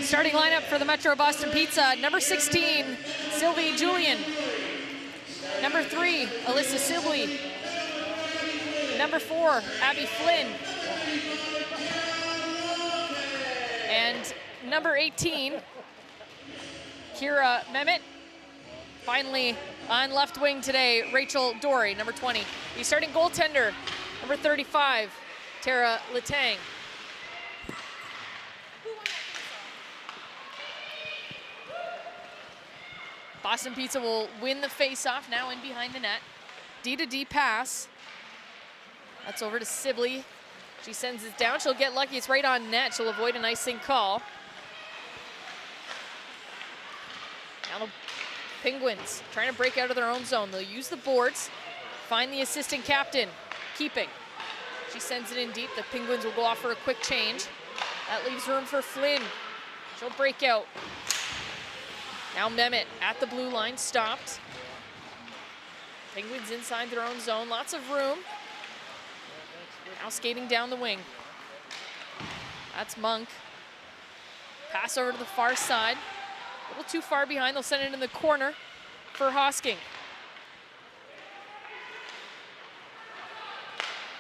Starting lineup for the Metro Boston Pizza, number 16, Sylvie Julian. Number 3, Alyssa Sibley. Number 4, Abby Flynn. And number 18, Kira Mehmet. Finally, on left wing today, Rachel Dory, number 20. The starting goaltender, number 35, Tara Letang. Boston Pizza will win the face-off, now in behind the net. D-to-D pass. That's over to Sibley. She sends it down. She'll get lucky. It's right on net. She'll avoid an icing call. Now the Penguins trying to break out of their own zone. They'll use the boards, find the assistant captain, keeping. She sends it in deep. The Penguins will go off for a quick change. That leaves room for Flynn. She'll break out. Now Mehmet at the blue line, stopped. Penguins inside their own zone, lots of room. Now skating down the wing. That's Monk. Pass over to the far side. A little too far behind, they'll send it in the corner for Hosking.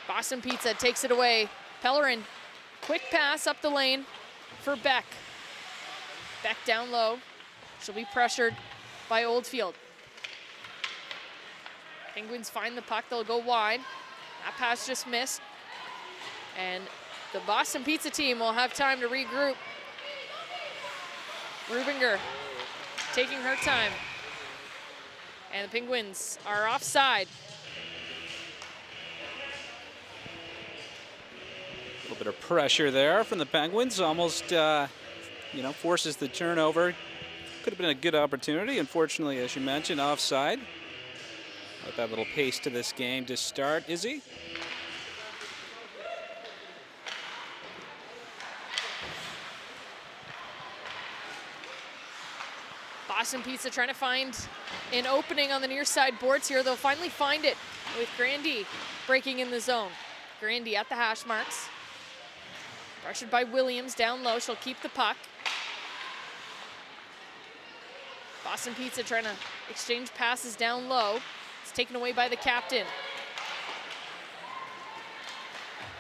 Boston Pizza takes it away. Pellerin, quick pass up the lane for Beck. Beck down low. She'll be pressured by Oldfield. Penguins find the puck, they'll go wide. That pass just missed. And the Boston Pizza team will have time to regroup. Rubinger taking her time. And the Penguins are offside. A little bit of pressure there from the Penguins, almost forces the turnover. Could have been a good opportunity. Unfortunately, as you mentioned, offside. Let that little pace to this game to start. Izzy? Boston Pizza trying to find an opening on the near side boards here. They'll finally find it with Grandy breaking in the zone. Grandy at the hash marks. Pressured by Williams down low. She'll keep the puck. Boston Pizza trying to exchange passes down low. It's taken away by the captain.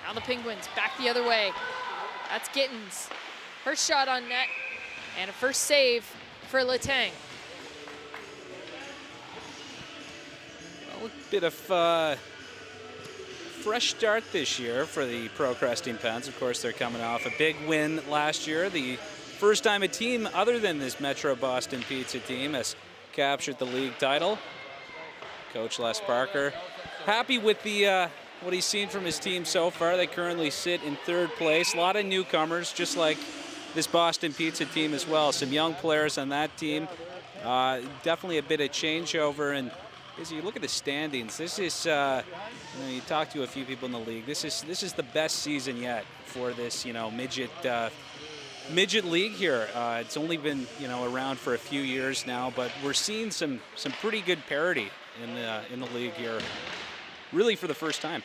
Now the Penguins back the other way. That's Gittins. Her shot on net and a first save for Letang. Well, a bit of fresh start this year for the Pro Cresting Pens. Of course, they're coming off a big win last year. The first time a team other than this Metro Boston Pizza team has captured the league title. Coach Les Parker happy with the what he's seen from his team so far. They currently sit in third place. A lot of newcomers, just like this Boston Pizza team as well. Some young players on that team. Definitely a bit of changeover. And as you look at the standings, this is you talk to a few people in the league. This is the best season yet for this midget league here. It's only been around for a few years now, but we're seeing some pretty good parity in the league here, really for the first time.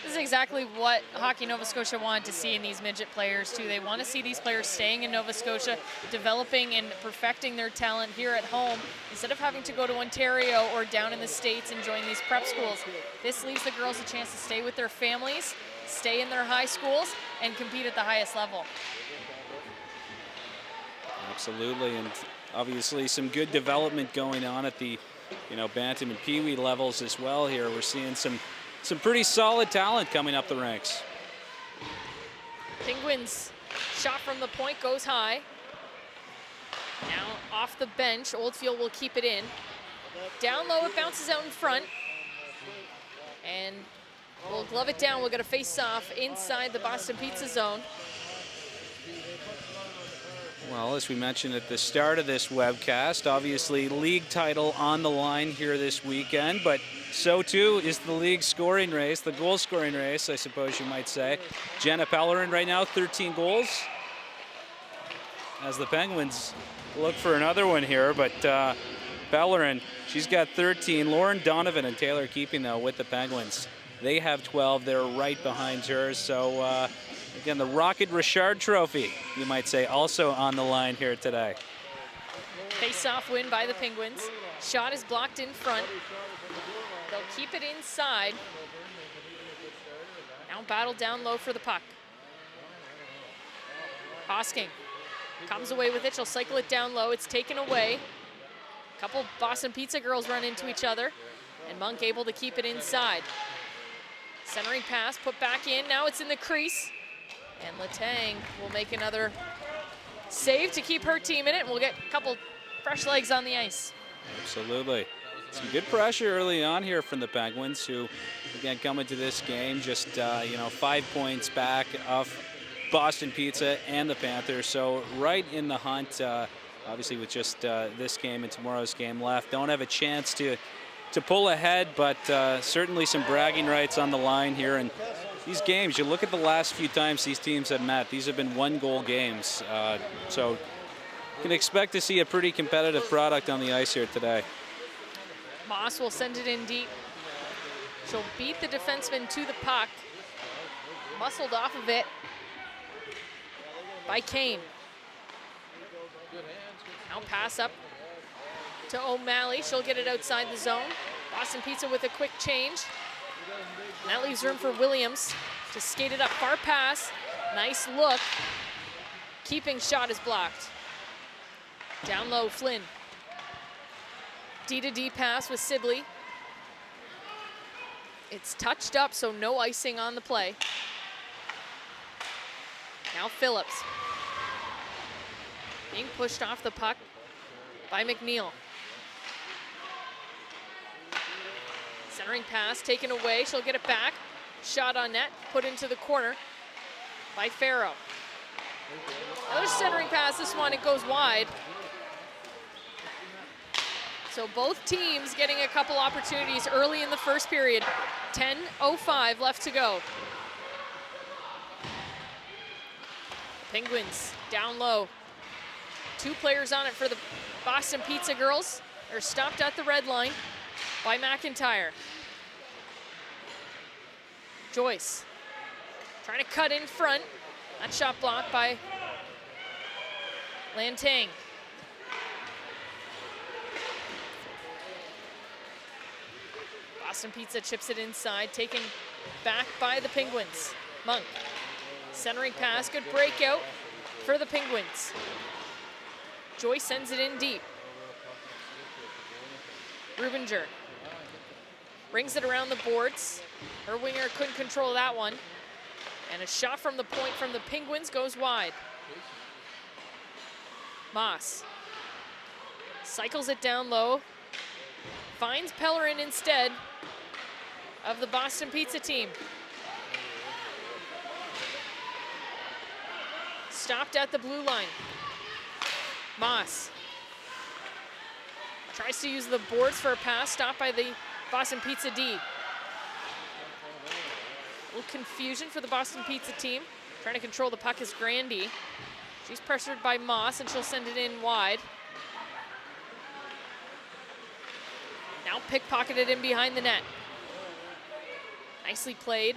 This is exactly what Hockey Nova Scotia wanted to see in these midget players too. They want to see these players staying in Nova Scotia, developing and perfecting their talent here at home, instead of having to go to Ontario or down in the States and join these prep schools. This leaves the girls a chance to stay with their families, stay in their high schools, and compete at the highest level. Absolutely, and obviously some good development going on at the bantam and peewee levels as well here. We're seeing some pretty solid talent coming up the ranks. Penguins shot from the point goes high. Now off the bench, Oldfield will keep it in. Down low, it bounces out in front. And we'll glove it down. We'll get a face-off inside the Boston Pizza zone. Well, as we mentioned at the start of this webcast, obviously league title on the line here this weekend, but so too is the league scoring race, the goal scoring race, I suppose you might say. Jenna Pellerin right now, 13 goals. As the Penguins look for another one here, but Pellerin, she's got 13. Lauren Donovan and Taylor Keeping, though, with the Penguins. They have 12. They're right behind her, so Again, the Rocket Richard Trophy, you might say, also on the line here today. Face-off win by the Penguins. Shot is blocked in front. They'll keep it inside. Now battle down low for the puck. Hosking comes away with it. She'll cycle it down low. It's taken away. A couple Boston Pizza girls run into each other. And Monk able to keep it inside. Centering pass, put back in. Now it's in the crease. And Letang will make another save to keep her team in it. We'll get a couple fresh legs on the ice. Absolutely. Some good pressure early on here from the Penguins, who, again, come into this game just, 5 points back of Boston Pizza and the Panthers. So right in the hunt, obviously with just this game and tomorrow's game left. Don't have a chance to pull ahead, but certainly some bragging rights on the line here. And these games, you look at the last few times these teams have met, these have been one-goal games. So you can expect to see a pretty competitive product on the ice here today. Moss will send it in deep. She'll beat the defenseman to the puck. Muscled off of it by Kane. Now pass up to O'Malley. She'll get it outside the zone. Boston Pizza with a quick change. And that leaves room for Williams to skate it up. Far pass. Nice look. Keeping shot is blocked. Down low, Flynn. D-to-D pass with Sibley. It's touched up, so no icing on the play. Now Phillips. Being pushed off the puck by McNeil. Centering pass taken away. She'll get it back. Shot on net, put into the corner by Farrow. Another centering pass. This one, it goes wide. So both teams getting a couple opportunities early in the first period. 10:05 left to go. Penguins down low. 2 players on it for the Boston Pizza girls. They're stopped at the red line by McIntyre. Joyce trying to cut in front. That shot blocked by Lantang. Boston Pizza chips it inside, taken back by the Penguins. Monk, centering pass, good breakout for the Penguins. Joyce sends it in deep. Rubinger brings it around the boards. Her winger couldn't control that one. And a shot from the point from the Penguins goes wide. Moss cycles it down low. Finds Pellerin instead of the Boston Pizza team. Stopped at the blue line. Moss tries to use the boards for a pass, stopped by the Boston Pizza D. A little confusion for the Boston Pizza team. Trying to control the puck is Grandy. She's pressured by Moss and she'll send it in wide. Now pickpocketed in behind the net. Nicely played.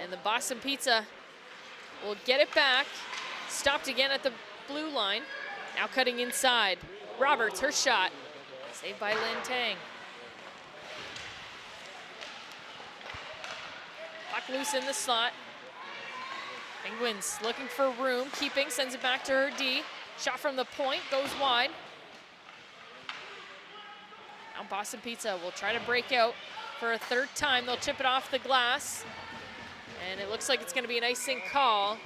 And the Boston Pizza will get it back. Stopped again at the blue line. Now cutting inside. Roberts, her shot. Saved by Lantang. Puck loose in the slot. Penguins looking for room. Keeping, sends it back to her D. Shot from the point, goes wide. Now Boston Pizza will try to break out for a third time. They'll chip it off the glass. And it looks like it's going to be an icing call.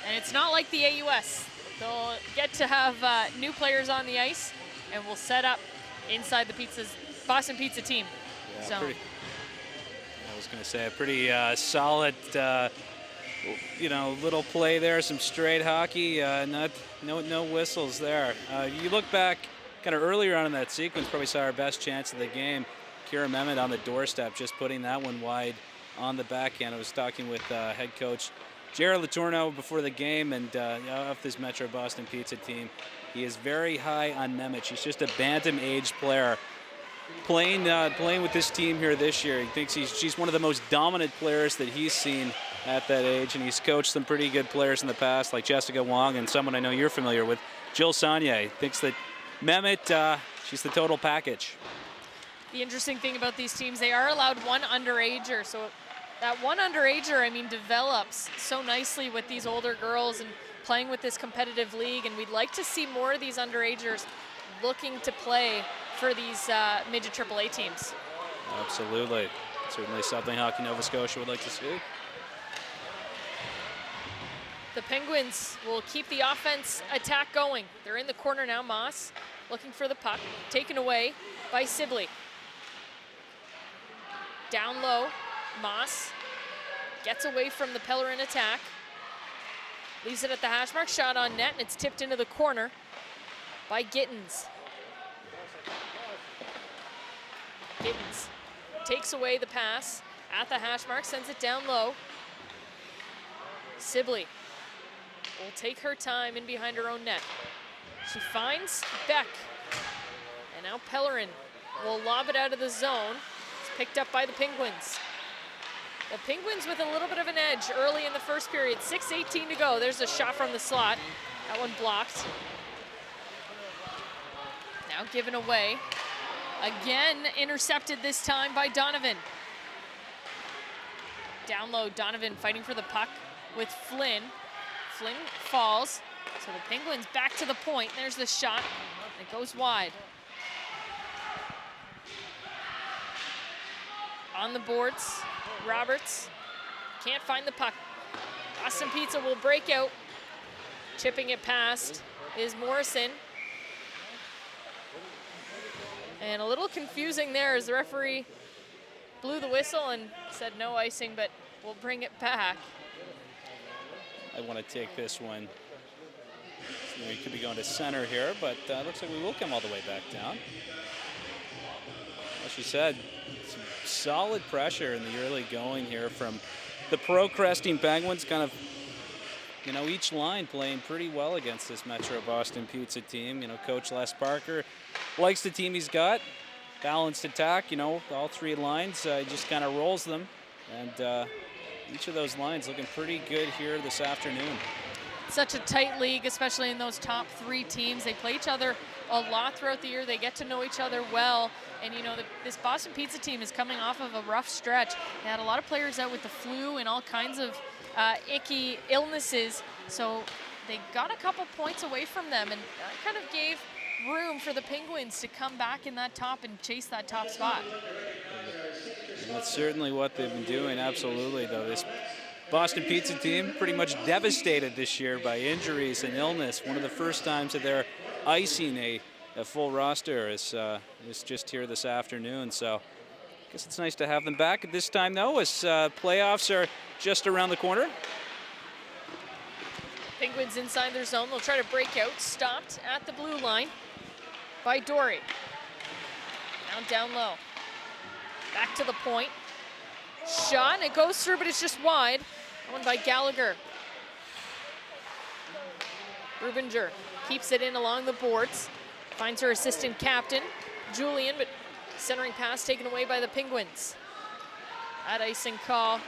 And it's not like the AUS. They'll get to have new players on the ice, and we'll set up inside the Boston Pizza team. Yeah, I was going to say a pretty solid, little play there. Some straight hockey. No whistles there. You look back kind of earlier on in that sequence, probably saw our best chance of the game. Kira Mehmet on the doorstep, just putting that one wide on the backhand. I was talking with head coach Jared Letourneau before the game, and of this Metro Boston Pizza team, he is very high on Nemec. He's just a bantam age player. playing with this team here this year. He thinks she's one of the most dominant players that he's seen at that age, and he's coached some pretty good players in the past, like Jessica Wong and someone I know you're familiar with, Jill Saunier. Thinks that Mehmet, she's the total package. The interesting thing about these teams, they are allowed one underager, so that one underager, I mean, develops so nicely with these older girls and playing with this competitive league, and we'd like to see more of these underagers looking to play for these midget AAA teams. Absolutely. Certainly something Hockey Nova Scotia would like to see. The Penguins will keep the offense attack going. They're in the corner now. Moss looking for the puck, taken away by Sibley. Down low, Moss gets away from the Pellerin attack. Leaves it at the hash mark, shot on net, and it's tipped into the corner by Gittens. Gittens takes away the pass at the hash mark, sends it down low. Sibley will take her time in behind her own net. She finds Beck, and now Pellerin will lob it out of the zone. It's picked up by the Penguins. The Penguins with a little bit of an edge early in the first period. 6:18 to go. There's a shot from the slot. That one blocked. Now given away. Again intercepted this time by Donovan. Down low, Donovan fighting for the puck with Flynn. Flynn falls. So the Penguins back to the point. There's the shot. It goes wide. On the boards, Roberts can't find the puck. Boston Pizza will break out. Chipping it past is Morrison. And a little confusing there as the referee blew the whistle and said no icing, but we'll bring it back. I want to take this one. We could be going to center here, but looks like we will come all the way back down. As she said, some solid pressure in the early going here from the Pro Cresting Penguins. Kind of, you know, each line playing pretty well against this Metro Boston Pizza team. You know, Coach Les Parker likes the team he's got. Balanced attack, you know, all three lines, just kind of rolls them. And each of those lines looking pretty good here this afternoon. Such a tight league, especially in those top three teams. They play each other a lot throughout the year. They get to know each other well. And, you know, this Boston Pizza team is coming off of a rough stretch. They had a lot of players out with the flu and all kinds of icky illnesses. So they got a couple points away from them, and that kind of gave room for the Penguins to come back in that top and chase that top spot. And that's certainly what they've been doing, absolutely, though. This Boston Pizza team pretty much devastated this year by injuries and illness. One of the first times that they're icing a full roster is just here this afternoon. So I guess it's nice to have them back at this time, though, as playoffs are just around the corner. Penguins inside their zone. They'll try to break out. Stopped at the blue line by Dory. Now down low. Back to the point. Shot, and it goes through, but it's just wide. That one by Gallagher. Rubinger keeps it in along the boards. Finds her assistant captain, Julian, but centering pass taken away by the Penguins. That icing call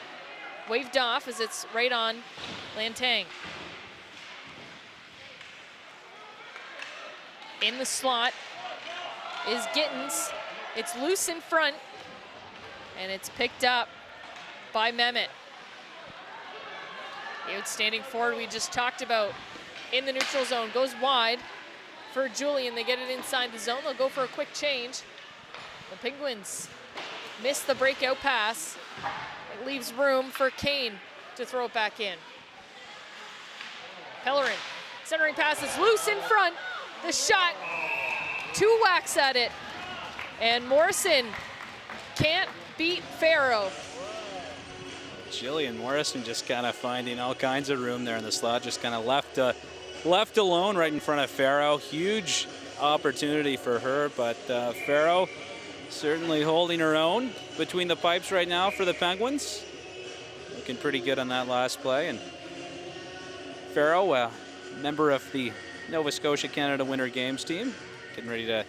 waved off as it's right on Lantang. In the slot is Gittens. It's loose in front, and it's picked up by Mehmet. The outstanding forward we just talked about in the neutral zone goes wide for Julian. They get it inside the zone. They'll go for a quick change. The Penguins miss the breakout pass. It leaves room for Kane to throw it back in. Pellerin, centering pass is loose in front. The shot, 2 whacks at it. And Morrison can't beat Farrow. Jillian Morrison just kind of finding all kinds of room there in the slot, just kind of left alone right in front of Farrow. Huge opportunity for her, but Farrow certainly holding her own between the pipes right now for the Penguins. Looking pretty good on that last play. And Farrow, a member of the Nova Scotia Canada Winter Games team, getting ready to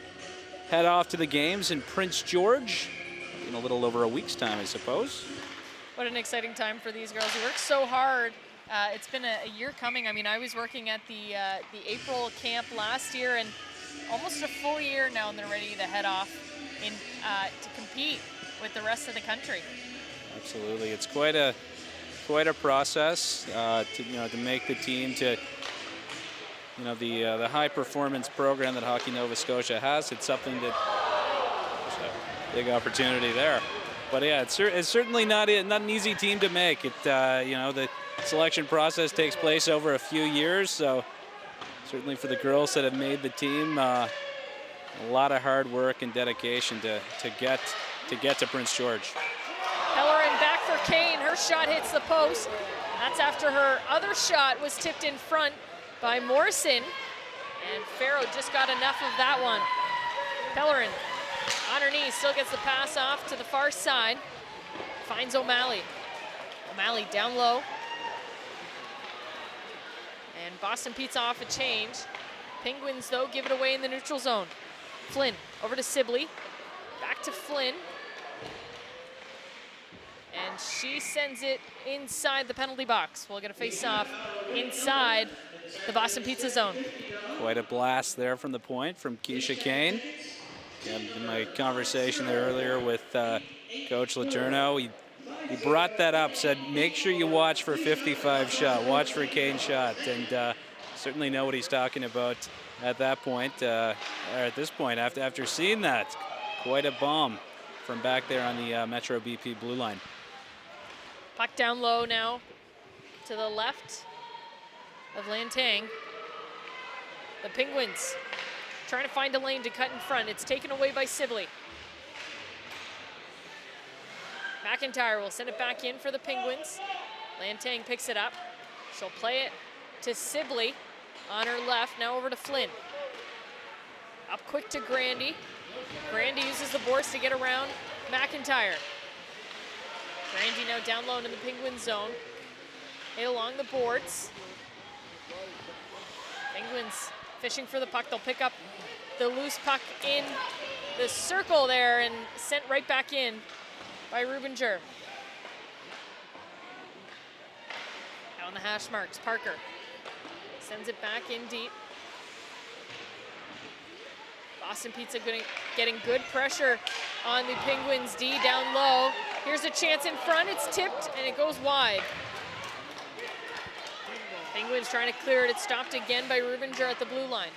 head off to the games in Prince George in a little over a week's time, I suppose. What an exciting time for these girls. They work so hard. It's been a year coming. I mean, I was working at the April camp last year, and almost a full year now, and they're ready to head off to compete with the rest of the country. Absolutely, it's quite a process to make the team, to the high performance program that Hockey Nova Scotia has. It's something that big opportunity there. But yeah, it's certainly not an easy team to make. The selection process takes place over a few years, so certainly for the girls that have made the team, a lot of hard work and dedication to get to Prince George. Pellerin back for Kane. Her shot hits the post. That's after her other shot was tipped in front by Morrison, and Farrow just got enough of that one. Pellerin on her knees, still gets the pass off to the far side. Finds O'Malley. O'Malley down low. And Boston Pete's off a change. Penguins, though, give it away in the neutral zone. Flynn over to Sibley. Back to Flynn. And she sends it inside the penalty box. We'll get a face-off inside the Boston Pizza zone. Quite a blast there from the point from Keisha Kane. And in my conversation there earlier with Coach Letourneau, he brought that up, said make sure you watch for 55 shot, watch for Kane's shot, and certainly know what he's talking about at that point, or at this point, after seeing that. Quite a bomb from back there on the Metro BP blue line. Puck down low now to the left of Lantang. The Penguins trying to find a lane to cut in front. It's taken away by Sibley. McIntyre will send it back in for the Penguins. Lantang picks it up. She'll play it to Sibley on her left. Now over to Flynn. Up quick to Grandy. Grandy uses the boards to get around McIntyre. Grandy now down low in the Penguin zone. Hit along the boards. Penguins fishing for the puck. They'll pick up the loose puck in the circle there and sent right back in by Rubinger. Now on the hash marks, Parker sends it back in deep. Boston Pizza getting good pressure on the Penguins D down low. Here's a chance in front, it's tipped and it goes wide. Penguins trying to clear it. It's stopped again by Rubinger at the blue line.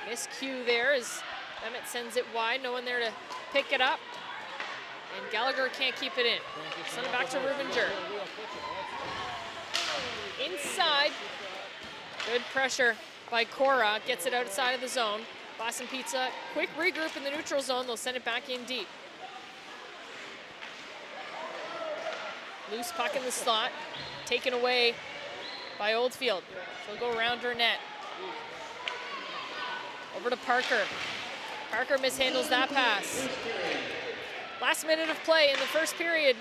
Miscue there as Emmett sends it wide. No one there to pick it up. And Gallagher can't keep it in. Send it back to Rubinger. Inside. Good pressure by Cora. Gets it outside of the zone. Boston Pizza, quick regroup in the neutral zone. They'll send it back in deep. Loose puck in the slot, taken away by Oldfield. She'll go around her net. Over to Parker. Parker mishandles that pass. Last minute of play in the first period.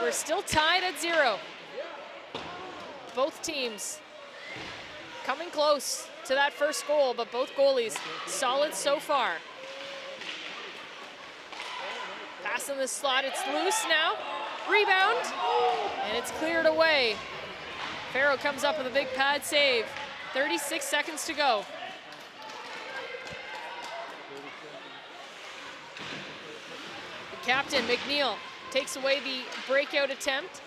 We're still tied at 0. Both teams coming close to that first goal, but both goalies solid so far. Pass in the slot, it's loose now. Rebound, and it's cleared away. Farrow comes up with a big pad save. 36 seconds to go. The captain, McNeil, takes away the breakout attempt.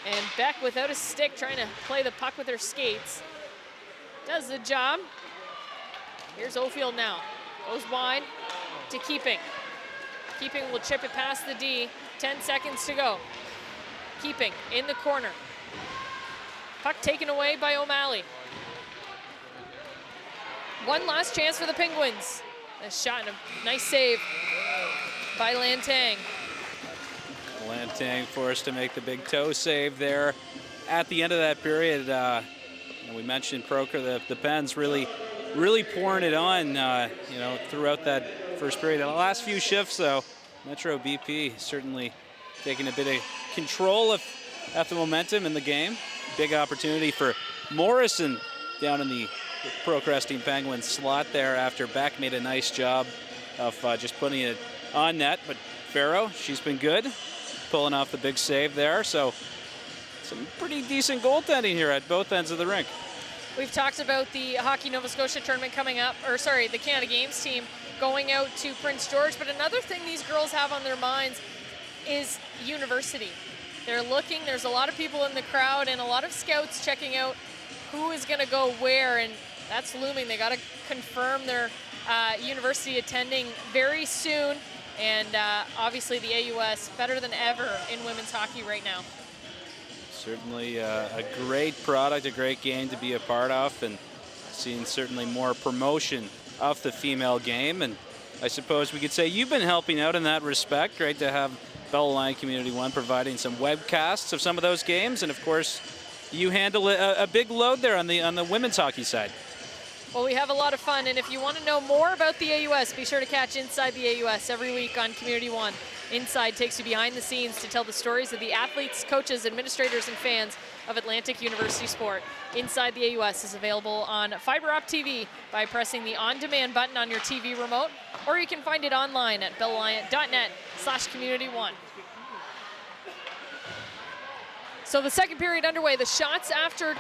And Beck, without a stick, trying to play the puck with her skates. Does the job. Here's Oldfield now. Goes wide to Keeping. Keeping will chip it past the D. 10 seconds to go. Keeping in the corner. Puck taken away by O'Malley. One last chance for the Penguins. A shot and a nice save by Lantang. Lantang forced to make the big toe save there at the end of that period. We mentioned Proker, the Pens really pouring it on, throughout that first period. In the last few shifts, though, Metro BP certainly taking a bit of control of the momentum in the game. Big opportunity for Morrison down in the Pro Cresting Penguins slot there after Beck made a nice job of just putting it on net. But Farrow, she's been good, pulling off the big save there. So some pretty decent goaltending here at both ends of the rink. We've talked about the Hockey Nova Scotia tournament coming up, or sorry, the Canada Games team going out to Prince George. But another thing these girls have on their minds is university. They're looking, there's a lot of people in the crowd and a lot of scouts checking out who is going to go where, and that's looming. They got to confirm their university attending very soon, and obviously the AUS better than ever in women's hockey right now. Certainly a great product, a great game to be a part of, and seeing certainly more promotion of the female game. And I suppose we could say you've been helping out in that respect. Great to have Bell Aliant Community One providing some webcasts of some of those games, and of course you handle a big load there on the women's hockey side. Well, we have a lot of fun, and if you want to know more about the AUS, be sure to catch Inside the AUS every week on Community One. Inside takes you behind the scenes to tell the stories of the athletes, coaches, administrators, and fans of Atlantic University sport. Inside the AUS is available on Fiber Op TV by pressing the on-demand button on your TV remote, or you can find it online at bellaliant.net/community1. So the second period underway. The shots after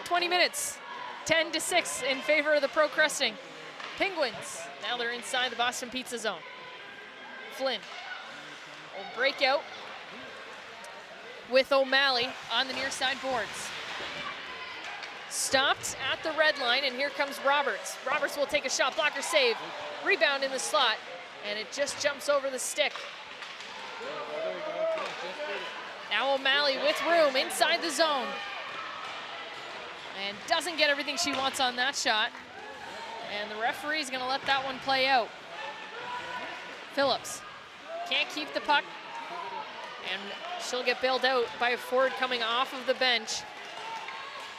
20 minutes, 10-6 in favor of the Pro Cresting Penguins. Now they're inside the Boston Pizza zone. Flynn will break out with O'Malley on the near side boards. Stopped at the red line, and here comes Roberts. Roberts will take a shot, blocker save, rebound in the slot, and it just jumps over the stick. Now O'Malley with room inside the zone. And doesn't get everything she wants on that shot. And the referee's gonna let that one play out. Phillips can't keep the puck. And she'll get bailed out by a forward coming off of the bench.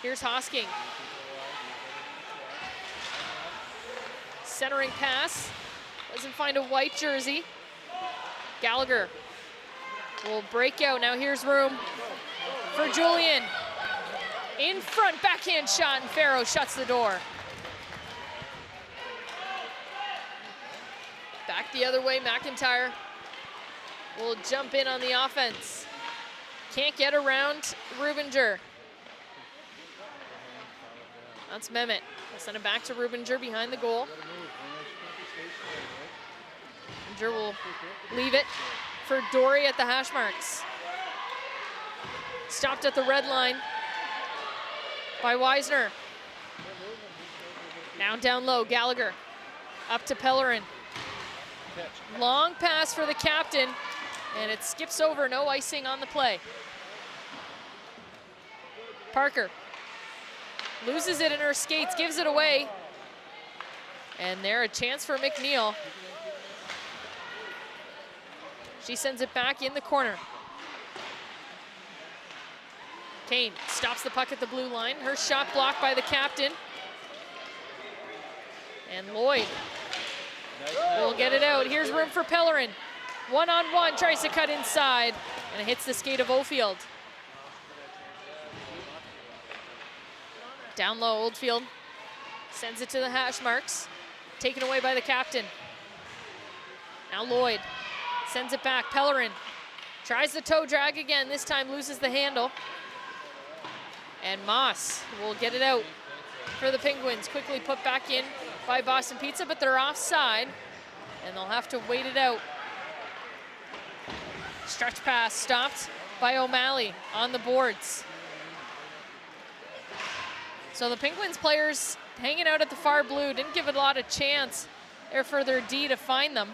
Here's Hosking. Centering pass. Doesn't find a white jersey. Gallagher will break out. Now here's room for Julian. In front, backhand shot, and Farrow shuts the door. Back the other way, McIntyre will jump in on the offense. Can't get around Rubinger. That's Mehmet. We'll send it back to Rubinger behind the goal. Rubinger will leave it for Dory at the hash marks. Stopped at the red line by Weisner. Now down low, Gallagher up to Pellerin. Long pass for the captain, and it skips over, no icing on the play. Parker loses it in her skates, gives it away. And there, a chance for McNeil. She sends it back in the corner. Kane stops the puck at the blue line. Her shot blocked by the captain. And Lloyd will get it out. Here's room for Pellerin. One-on-one, tries to cut inside, and it hits the skate of Oldfield. Down low, Oldfield sends it to the hash marks. Taken away by the captain. Now Lloyd sends it back. Pellerin tries the toe drag again. This time loses the handle. And Moss will get it out for the Penguins. Quickly put back in by Boston Pizza, but they're offside, and they'll have to wait it out. Stretch pass stopped by O'Malley on the boards. So the Penguins players hanging out at the far blue didn't give it a lot of chance there for their D to find them.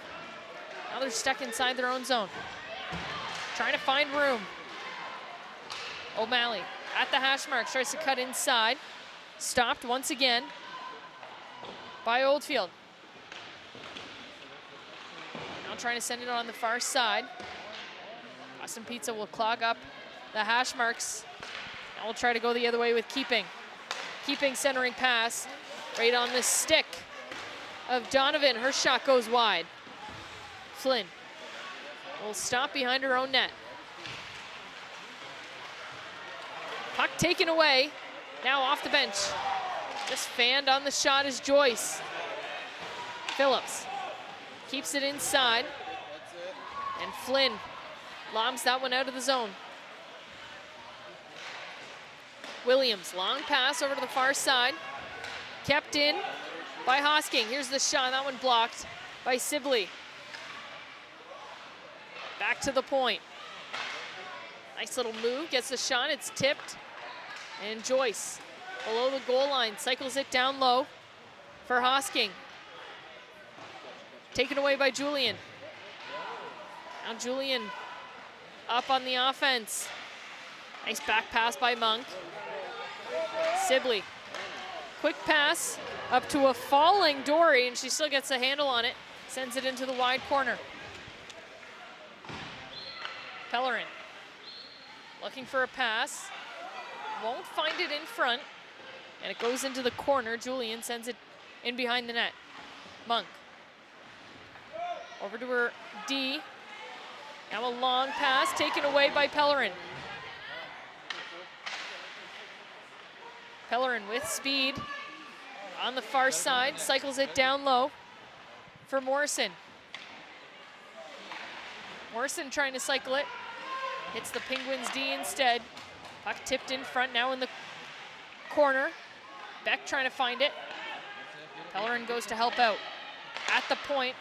Now they're stuck inside their own zone. Trying to find room. O'Malley at the hash marks, tries to cut inside. Stopped once again by Oldfield. Now trying to send it on the far side. Boston Pizza will clog up the hash marks. Now we'll try to go the other way with Keeping. Keeping centering pass right on the stick of Donovan. Her shot goes wide. Flynn will stop behind her own net. Puck taken away. Now off the bench Just fanned on the shot is Joyce. Phillips keeps it inside. And Flynn lobs that one out of the zone. Williams, long pass over to the far side. Kept in by Hosking. Here's the shot, that one blocked by Sibley. Back to the point. Nice little move, gets the shot, it's tipped. And Joyce, below the goal line, cycles it down low for Hosking. Taken away by Julian. Now Julian up on the offense. Nice back pass by Monk. Sibley, quick pass up to a falling Dory, and she still gets a handle on it. Sends it into the wide corner. Pellerin looking for a pass. Won't find it in front, and it goes into the corner. Julian sends it in behind the net. Monk over to her D. Now a long pass taken away by Pellerin. Pellerin with speed on the far side, cycles it down low for Morrison. Morrison trying to cycle it, hits the Penguins D instead. Puck tipped in front, now in the corner. Beck trying to find it. Pellerin goes to help out. At the point,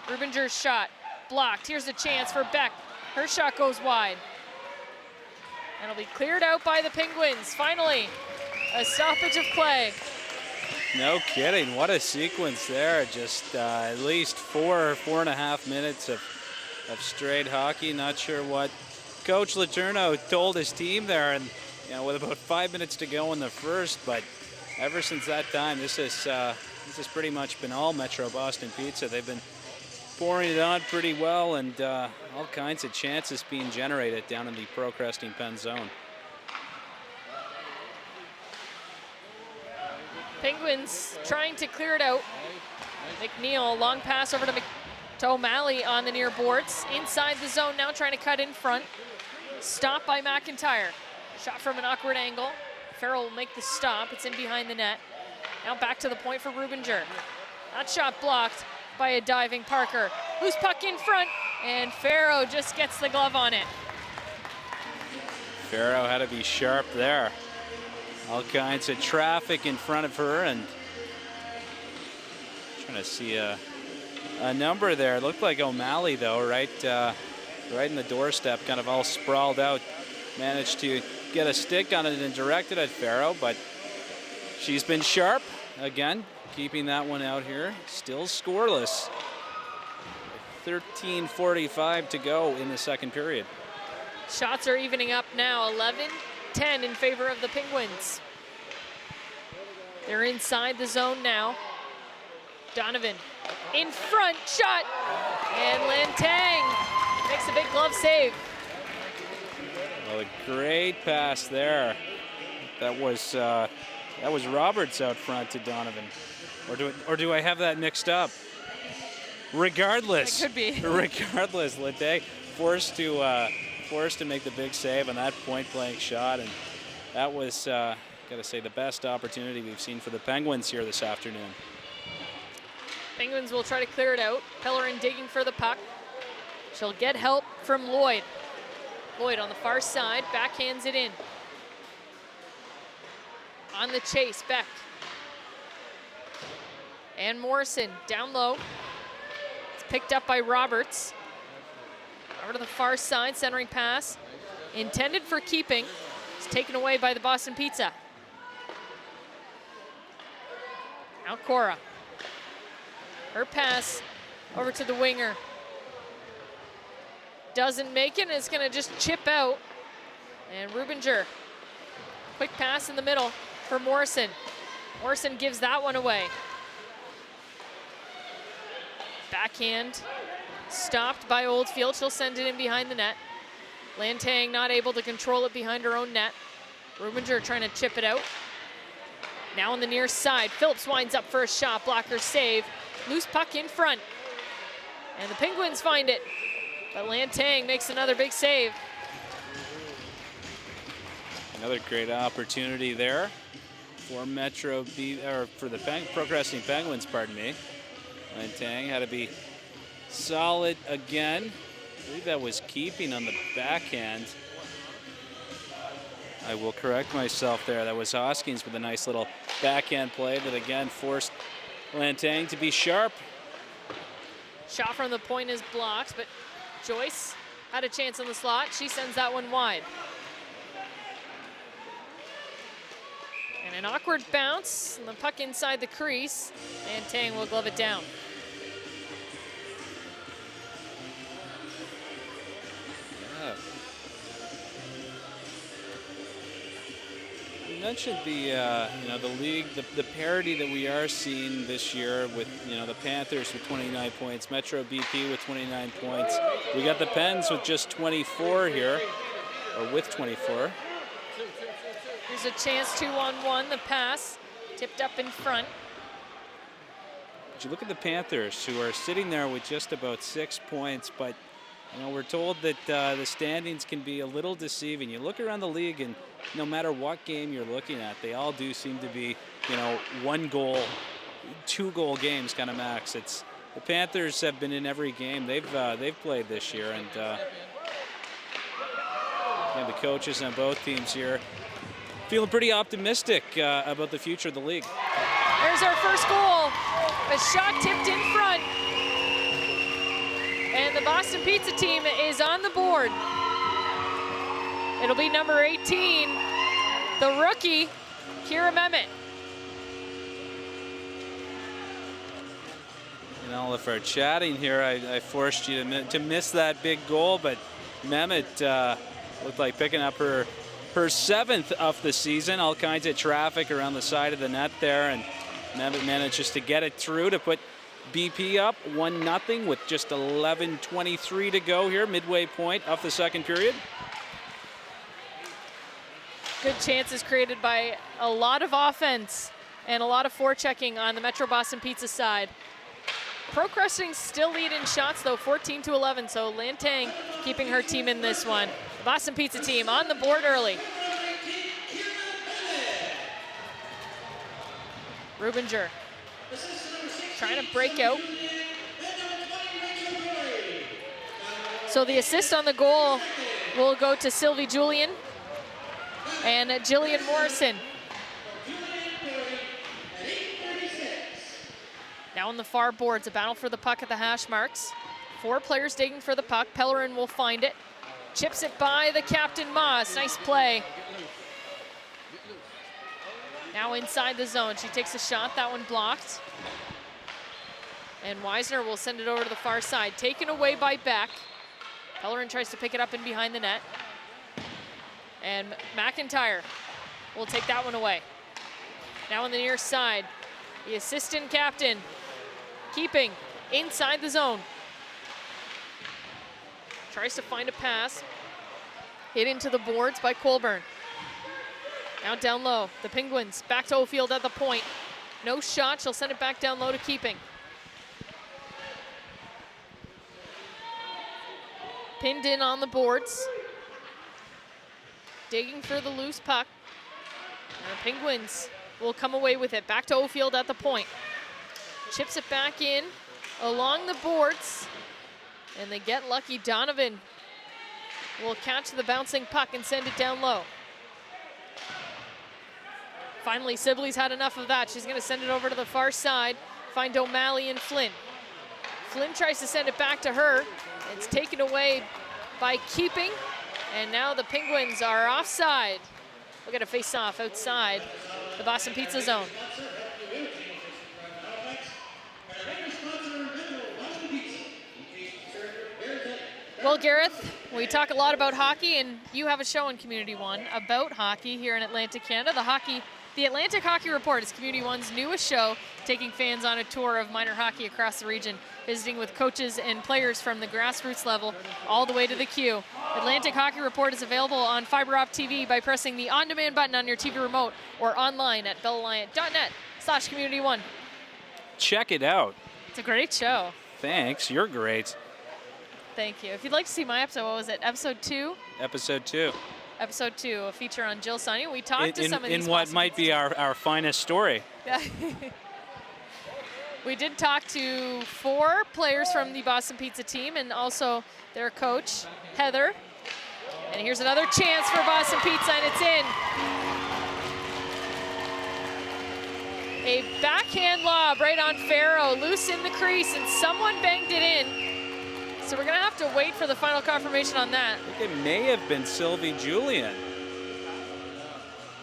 Rubinger's shot blocked. Here's a chance for Beck. Her shot goes wide. And it'll be cleared out by the Penguins. Finally, a stoppage of play. No kidding, what a sequence there. Just at least 4.5 minutes of straight hockey. Not sure what Coach Letourneau told his team there, and with about 5 minutes to go in the first, but ever since that time, this has pretty much been all Metro Boston Pizza. They've been pouring it on pretty well, and all kinds of chances being generated down in the Pro Cresting Pen zone. Penguins trying to clear it out. McNeil, long pass over to O'Malley on the near boards. Inside the zone now, trying to cut in front. Stopped by McIntyre. Shot from an awkward angle. Farrell will make the stop. It's in behind the net. Now back to the point for Rubinger. That shot blocked by a diving Parker. Loose puck in front, and Farrow just gets the glove on it. Farrow had to be sharp there. All kinds of traffic in front of her, and trying to see a number there. It looked like O'Malley though, right in the doorstep, kind of all sprawled out. Managed to get a stick on it and direct it at Farrow, but she's been sharp again, keeping that one out here. Still scoreless. 13:45 to go in the second period. Shots are evening up now, 11-10 in favor of the Penguins. They're inside the zone now. Donovan in front, shot, and Lantang makes a big glove save. Well, a great pass there. That was Roberts out front to Donovan. Or do I have that mixed up? Regardless. It could be. Regardless, Lantang forced to make the big save on that point-blank shot, and that was, gotta say, the best opportunity we've seen for the Penguins here this afternoon. Penguins will try to clear it out. Pellerin digging for the puck. She'll get help from Lloyd. Lloyd on the far side, backhands it in. On the chase, Beck. And Morrison down low. It's picked up by Roberts. Over to the far side, centering pass. Intended for keeping. It's taken away by the Boston Pizza. Now Cora. Her pass over to the winger. Doesn't make it, and it's gonna just chip out. And Rubinger, quick pass in the middle for Morrison. Morrison gives that one away. Backhand stopped by Oldfield. She'll send it in behind the net. Lantang not able to control it behind her own net. Rubinger trying to chip it out. Now on the near side, Phillips winds up for a shot, blocker save. Loose puck in front. And the Penguins find it. But Lantang makes another big save. Another great opportunity there for the Pro Cresting Penguins, pardon me. Lantang had to be solid again. I believe that was keeping on the backhand. I will correct myself there. That was Hoskins with a nice little backhand play that again forced Lantang to be sharp. Shot from the point is blocked, but Joyce had a chance in the slot. She sends that one wide. And an awkward bounce, and the puck inside the crease, and Tang will glove it down. Yeah. You mentioned the league, the parity that we are seeing this year with the Panthers with 29 points, Metro BP with 29 points. We got the Pens with just 24 here, or with 24. Here's a chance, 2-on-1, the pass, tipped up in front. But you look at the Panthers, who are sitting there with just about 6 points, but we're told that the standings can be a little deceiving. You look around the league, and no matter what game you're looking at, they all do seem to be, 1-goal, 2-goal games kind of max. The Panthers have been in every game they've played this year, and the coaches on both teams here feeling pretty optimistic about the future of the league. There's our first goal. A shot tipped in front. And the Boston Pizza team is on the board. It'll be number 18, the rookie, Kira Mehmet. If we're chatting here, I forced you to miss that big goal, but Mehmet looked like picking up her 7th of the season. All kinds of traffic around the side of the net there, and Mehmet manages to get it through to put BP up 1-0 with just 11:23 to go here, midway point of the second period. Good chances created by a lot of offense and a lot of forechecking on the Metro Boston Pizza side. Pro Cresting still lead in shots though, 14-11, so Lantang keeping her team in this one. The Boston Pizza team on the board early. Rubinger trying to break out. So the assist on the goal will go to Sylvie Julian and Jillian Morrison. Now on the far boards, a battle for the puck at the hash marks. 4 players digging for the puck. Pellerin will find it. Chips it by the captain, Moss. Nice play. Now inside the zone. She takes a shot. That one blocked. And Weisner will send it over to the far side. Taken away by Beck. Pellerin tries to pick it up in behind the net. And McIntyre will take that one away. Now on the near side, the assistant captain keeping inside the zone. Tries to find a pass. Hit into the boards by Colburn. Now down low, the Penguins back to Ofield at the point. No shot, she'll send it back down low to Keeping. Pinned in on the boards. Digging for the loose puck. And the Penguins will come away with it. Back to Ofield at the point. Chips it back in along the boards. And they get lucky. Donovan will catch the bouncing puck and send it down low. Finally, Sibley's had enough of that. She's going to send it over to the far side. Find O'Malley and Flynn. Flynn tries to send it back to her. It's taken away by Keeping. And now the Penguins are offside. We'll get a face-off outside the Boston Pizza zone. Well, Gareth, we talk a lot about hockey, and you have a show on Community One about hockey here in Atlantic Canada. The Atlantic Hockey Report is Community One's newest show, taking fans on a tour of minor hockey across the region, visiting with coaches and players from the grassroots level all the way to the queue. Atlantic Hockey Report is available on Fiber Op TV by pressing the on-demand button on your TV remote or online at bellalliant.net/community1. Check it out. It's a great show. Thanks, you're great. Thank you. If you'd like to see my episode, what was it, episode 2? Episode 2. Episode 2, a feature on Jill Sonny. We talked to some of these in what might be our finest story. Yeah. We did talk to 4 players from the Boston Pizza team and also their coach, Heather. And here's another chance for Boston Pizza, and it's in. A backhand lob right on Farrow, loose in the crease, and someone banged it in. So we're gonna have to wait for the final confirmation on that. I think it may have been Sylvie Julian.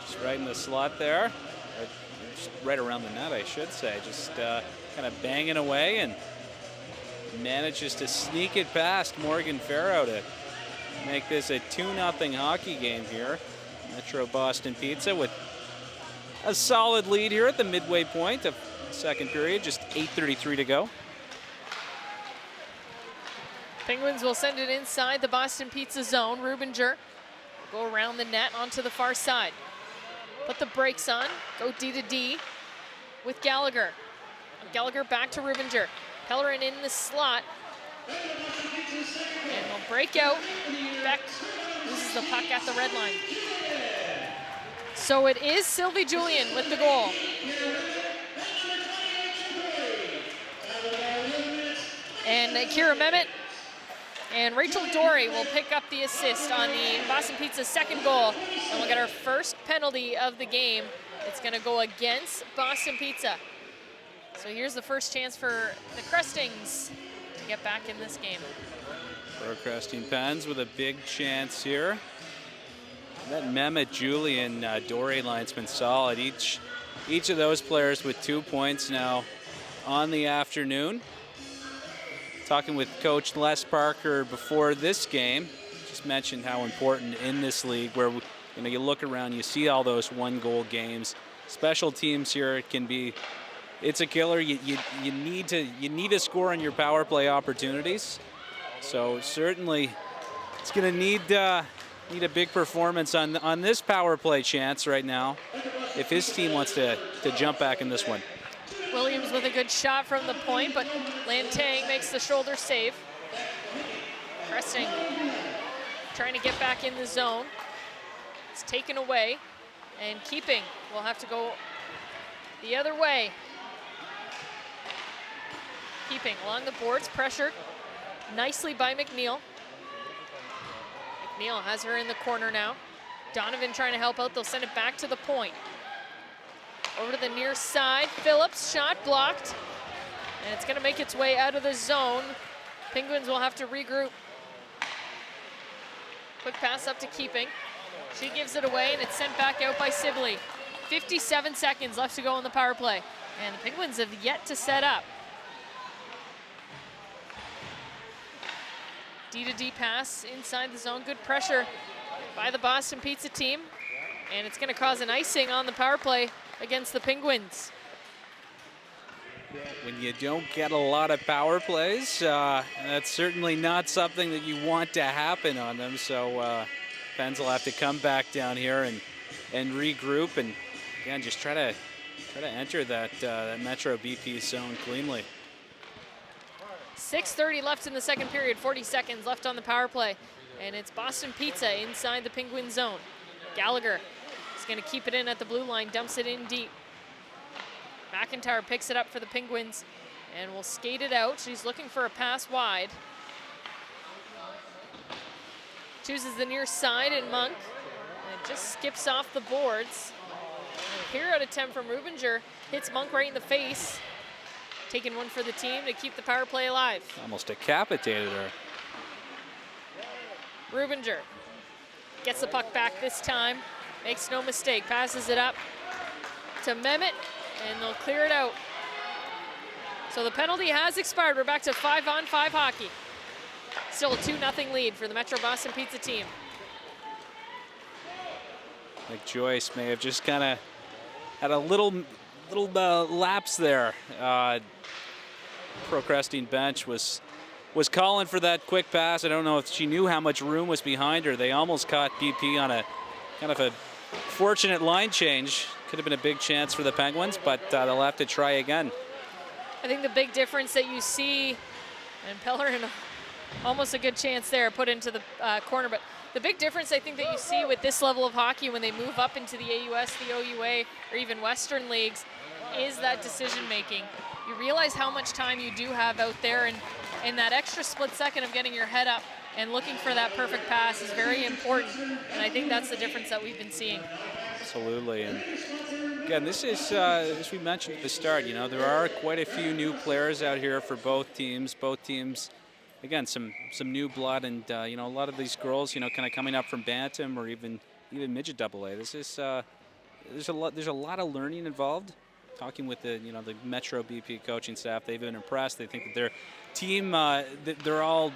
Just right in the slot there. Just right around the net, I should say. Just kind of banging away and manages to sneak it past Morgan Farrow to make this a 2-0 hockey game here. Metro Boston Pizza with a solid lead here at the midway point of the second period, just 8:33 to go. Penguins will send it inside the Boston Pizza zone. Rubinger will go around the net onto the far side. Put the brakes on, go D to D with Gallagher. Gallagher back to Rubinger. Pellerin in the slot. And will break out. Beck loses the puck at the red line. So it is Sylvie Julian with the goal. And Kira Mehmet and Rachel Dory will pick up the assist on the Boston Pizza second goal. And we'll get our first penalty of the game. It's gonna go against Boston Pizza. So here's the first chance for the Crestings to get back in this game. Pro Cresting Penguins with a big chance here. That Mehmet, Julian, Dory line's been solid. Each of those players with 2 points now on the afternoon. Talking with Coach Les Parker before this game, just mentioned how important in this league where you look around, you see all those 1-goal games. Special teams here, it can be, it's a killer. You need to score on your power play opportunities. So certainly, it's going to need a big performance on this power play chance right now if his team wants to jump back in this one. Williams with a good shot from the point, but Lantang makes the shoulder save. Cresting trying to get back in the zone. It's taken away, and keeping will have to go the other way. Keeping along the boards, pressured nicely by McNeil. McNeil has her in the corner now. Donovan trying to help out. They'll send it back to the point. Over to the near side. Phillips, shot blocked. And it's going to make its way out of the zone. Penguins will have to regroup. Quick pass up to Keeping. She gives it away, and it's sent back out by Sibley. 57 seconds left to go on the power play. And the Penguins have yet to set up. D to D pass inside the zone. Good pressure by the Boston Pizza team. And it's going to cause an icing on the power play against the Penguins. When you don't get a lot of power plays, that's certainly not something that you want to happen on them. So Pens will have to come back down here and regroup and again just try to enter that Metro BP zone cleanly. 6:30 left in the second period, 40 seconds left on the power play. And it's Boston Pizza inside the Penguin zone. Gallagher is going to keep it in at the blue line, dumps it in deep. McIntyre picks it up for the Penguins and will skate it out. She's looking for a pass wide. Chooses the near side and Monk. And it just skips off the boards. And a period attempt from Rubinger hits Monk right in the face. Taking one for the team to keep the power play alive. Almost decapitated her. Rubinger gets the puck back this time. Makes no mistake, passes it up to Mehmet, and they'll clear it out. So the penalty has expired. We're back to 5-on-5 hockey. Still a 2-0 lead for the Metro Boston Pizza team. I think Joyce may have just kind of had a little lapse there. Pro Cresting bench was calling for that quick pass. I don't know if she knew how much room was behind her. They almost caught BP on a kind of a fortunate line change. Could have been a big chance for the Penguins, but they'll have to try again. I think the big difference that you see, and Pellerin Almost a good chance there, put into the corner. But the big difference I think that you see with this level of hockey when they move up into the AUS, the OUA, or even Western leagues is that decision making. You realize how much time you do have out there, and that extra split second of getting your head up and looking for that perfect pass is very important. And I think that's the difference that we've been seeing. Absolutely. And again, this is, as we mentioned at the start, you know, there are quite a few new players out here for both teams. Both teams, again, some new blood, and you know, a lot of these girls, you know, kind of coming up from Bantam or even Midget AA. This is there's a lot of learning involved. Talking with the the Metro BP coaching staff, they've been impressed. They think that their team, they're all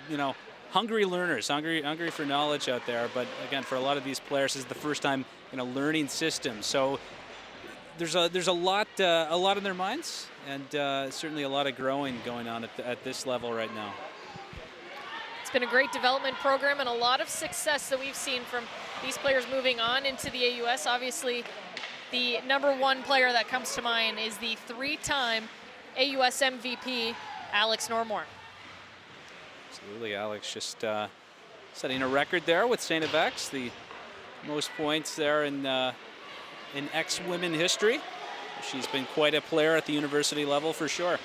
hungry learners, hungry for knowledge out there. But again, for a lot of these players, this is the first time learning systems. So there's a lot in their minds, and certainly a lot of growing going on at this level right now. It's been a great development program and a lot of success that we've seen from these players moving on into the AUS. Obviously, the #1 player that comes to mind is the 3-time AUS MVP, Alex Normore. Absolutely, Alex just setting a record there with St. FX, the most points there in ex-women history. She's been quite a player at the university level for sure.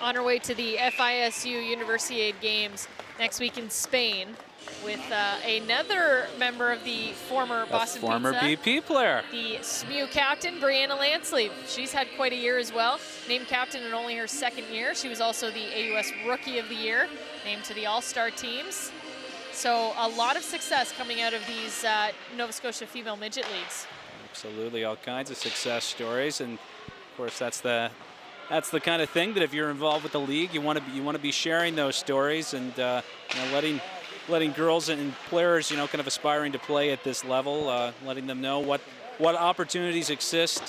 On her way to the FISU Universiade Games next week in Spain with another member of the former Boston Pizza. Former BP player. The SMU captain, Brianna Lansley. She's had quite a year as well. Named captain in only her 2nd year. She was also the AUS Rookie of the Year, named to the All-Star teams. So a lot of success coming out of these Nova Scotia female midget leagues. Absolutely, all kinds of success stories, and of course that's the kind of thing that if you're involved with the league, you want to be sharing those stories and letting girls and players kind of aspiring to play at this level, letting them know what opportunities exist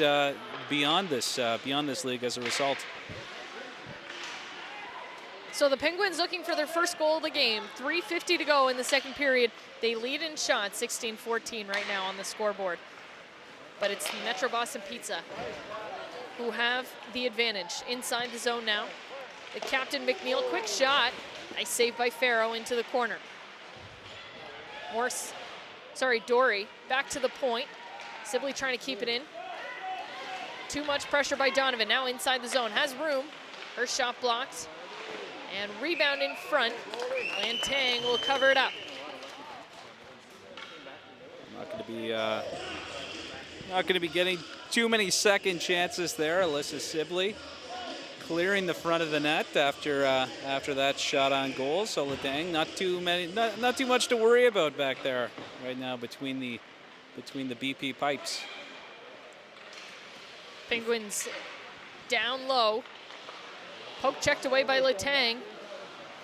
beyond this league as a result. So the Penguins looking for their first goal of the game. 3:50 to go in the 2nd period. They lead in shots, 16-14 right now on the scoreboard. But it's the Metro Boston Pizza who have the advantage inside the zone now. The captain McNeil, quick shot. Nice save by Farrow into the corner. Dory back to the point. Sibley trying to keep it in. Too much pressure by Donovan. Now inside the zone, has room. Her shot blocked. And rebound in front. Lantang will cover it up. Not going to be getting too many second chances there. Alyssa Sibley clearing the front of the net after that shot on goal. So Lantang, not too much to worry about back there right now between the BP pipes. Penguins down low. Poke checked away by Lantang.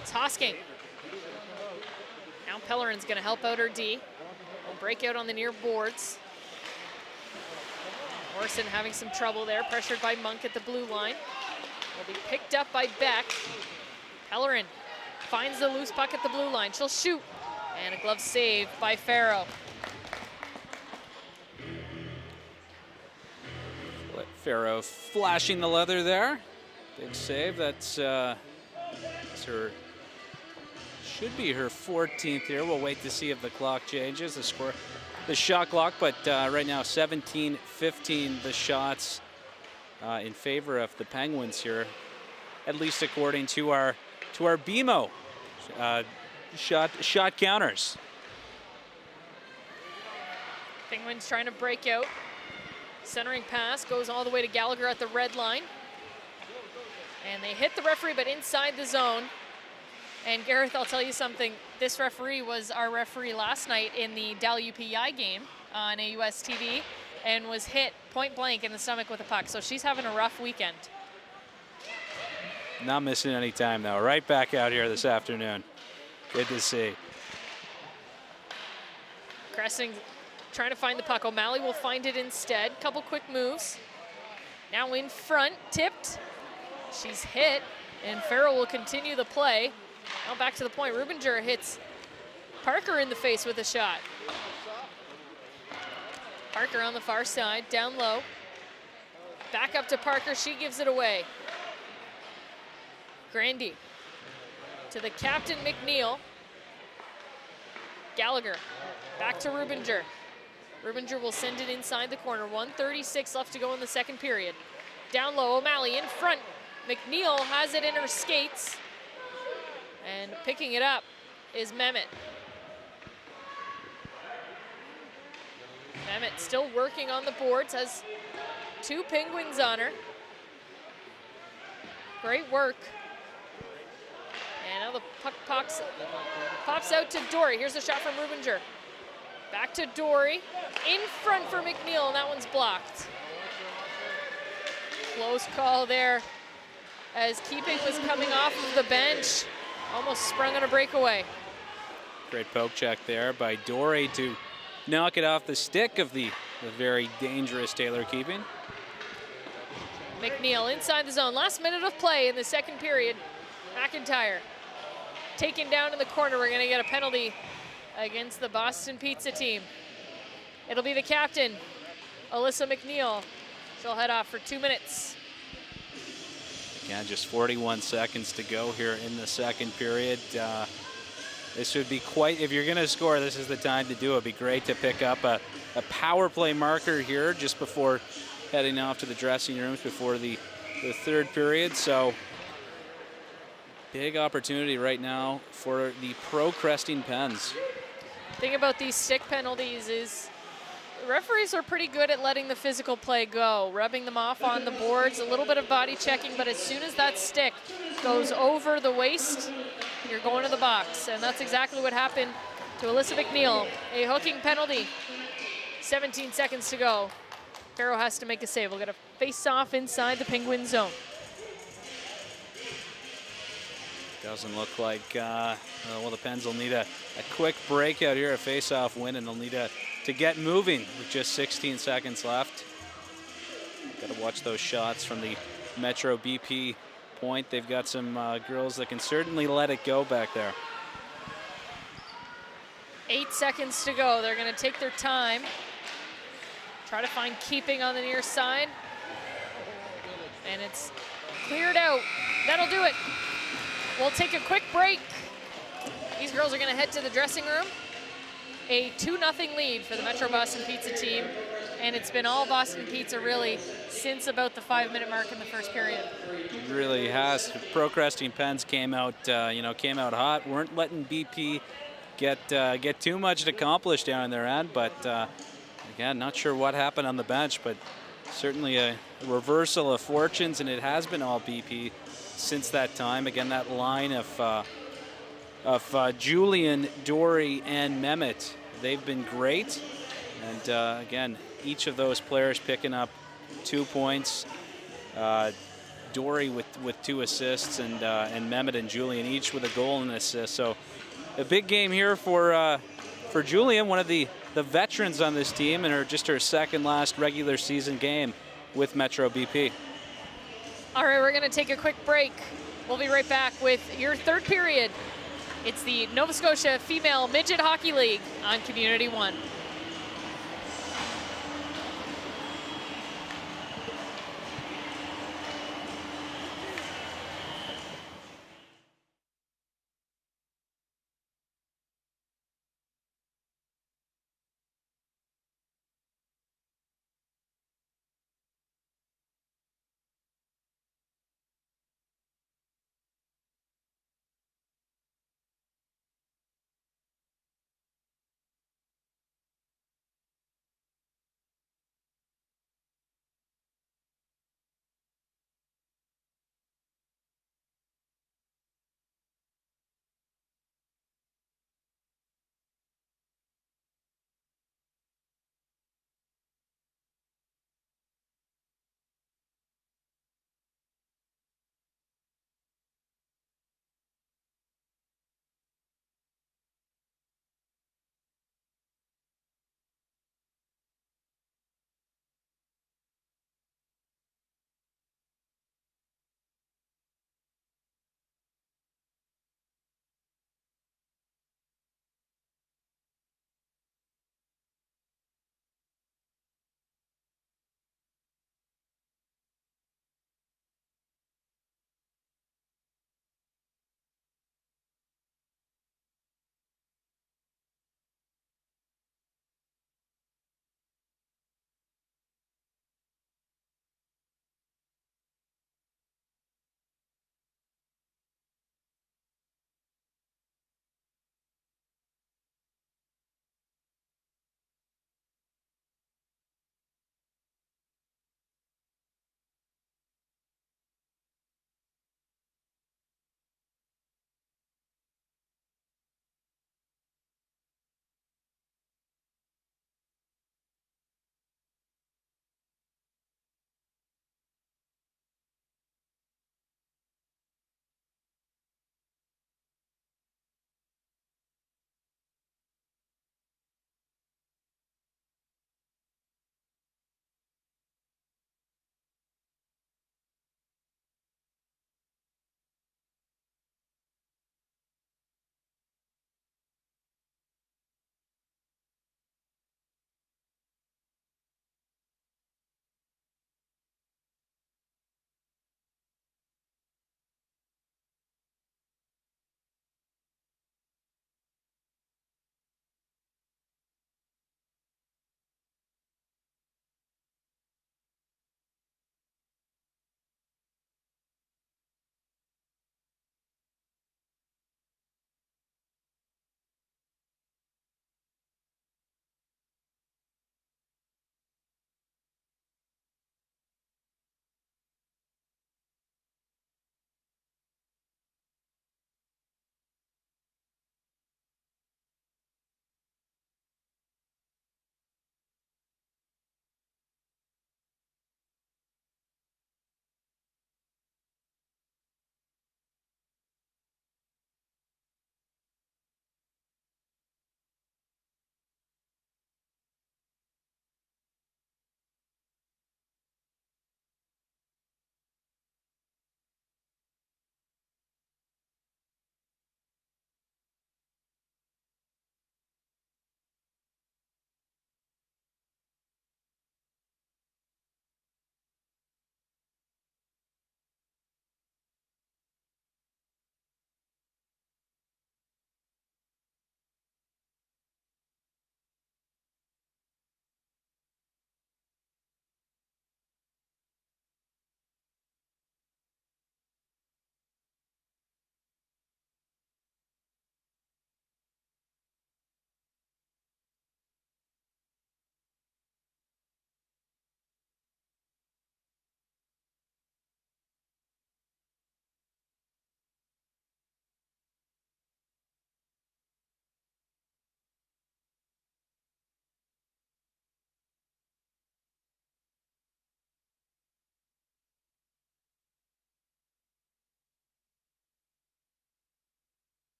It's Hosking. Now Pellerin's going to help out her D. Will break out on the near boards. Morrison having some trouble there, pressured by Monk at the blue line. Will be picked up by Beck. Pellerin finds the loose puck at the blue line. She'll shoot. And a glove save by Farrow. Farrow flashing the leather there. Big save. That's should be her 14th here. We'll wait to see if the clock changes, the shot clock. But right now, 17-15 the shots in favor of the Penguins here, at least according to our BMO shot counters. Penguins trying to break out. Centering pass goes all the way to Gallagher at the red line. And they hit the referee, but inside the zone. And Gareth, I'll tell you something. This referee was our referee last night in the Dal UPI game on AUS TV and was hit point blank in the stomach with a puck. So she's having a rough weekend. Not missing any time, though. Right back out here this afternoon. Good to see. Cresting trying to find the puck. O'Malley will find it instead. Couple quick moves. Now in front, tipped. She's hit, and Farrell will continue the play. Now back to the point. Rubinger hits Parker in the face with a shot. Parker on the far side, down low. Back up to Parker, she gives it away. Grandy to the captain, McNeil. Gallagher back to Rubinger. Rubinger will send it inside the corner. 1:36 left to go in the second period. Down low, O'Malley in front. McNeil has it in her skates. And picking it up is Mehmet. Mehmet still working on the boards, has 2 Penguins on her. Great work. And now the puck pops out to Dory. Here's a shot from Rubinger. Back to Dory. In front for McNeil, and that one's blocked. Close call there as Keeping was coming off of the bench. Almost sprung on a breakaway. Great poke check there by Dory to knock it off the stick of the very dangerous Taylor Keeping. McNeil inside the zone. Last minute of play in the second period. McIntyre taken down in the corner. We're going to get a penalty against the Boston Pizza team. It'll be the captain, Alyssa McNeil. She'll head off for 2 minutes. Again, just 41 seconds to go here in the second period. This would be quite, if you're going to score, this is the time to do it. It'd be great to pick up a power play marker here just before heading off to the dressing rooms before the third period. So big opportunity right now for the Pro Cresting Pens. The thing about these stick penalties is the referees are pretty good at letting the physical play go, rubbing them off on the boards, a little bit of body checking, but as soon as that stick goes over the waist, you're going to the box. And that's exactly what happened to Alyssa McNeil. A hooking penalty, 17 seconds to go. Farrow has to make a save. We'll get a face-off inside the Penguin zone. Doesn't look like, well, the Pens will need a quick breakout here, a face-off win, and they'll need to get moving with just 16 seconds left. Got to watch those shots from the Metro BP point. They've got some girls that can certainly let it go back there. 8 seconds to go. They're going to take their time. Try to find Keeping on the near side. And it's cleared out. That'll do it. We'll take a quick break. These girls are going to head to the dressing room. A 2-0 lead for the Metro Boston Pizza team. And it's been all Boston Pizza really since about the 5-minute mark in the first period. It really has. Pro Cresting Pens came out, came out hot. Weren't letting BP get too much accomplished down in their end. But again, not sure what happened on the bench, but certainly a reversal of fortunes, and it has been all BP since that time. Again, that line of Julian, Dory, and Mehmet, they've been great. And again, each of those players picking up 2 points. Dory with 2 assists, and Mehmet and Julian each with a goal and an assist. So a big game here for Julian, one of the veterans on this team, and just her second last regular season game with Metro BP. All right, we're going to take a quick break. We'll be right back with your third period. It's the Nova Scotia Female Midget Hockey League on Community One.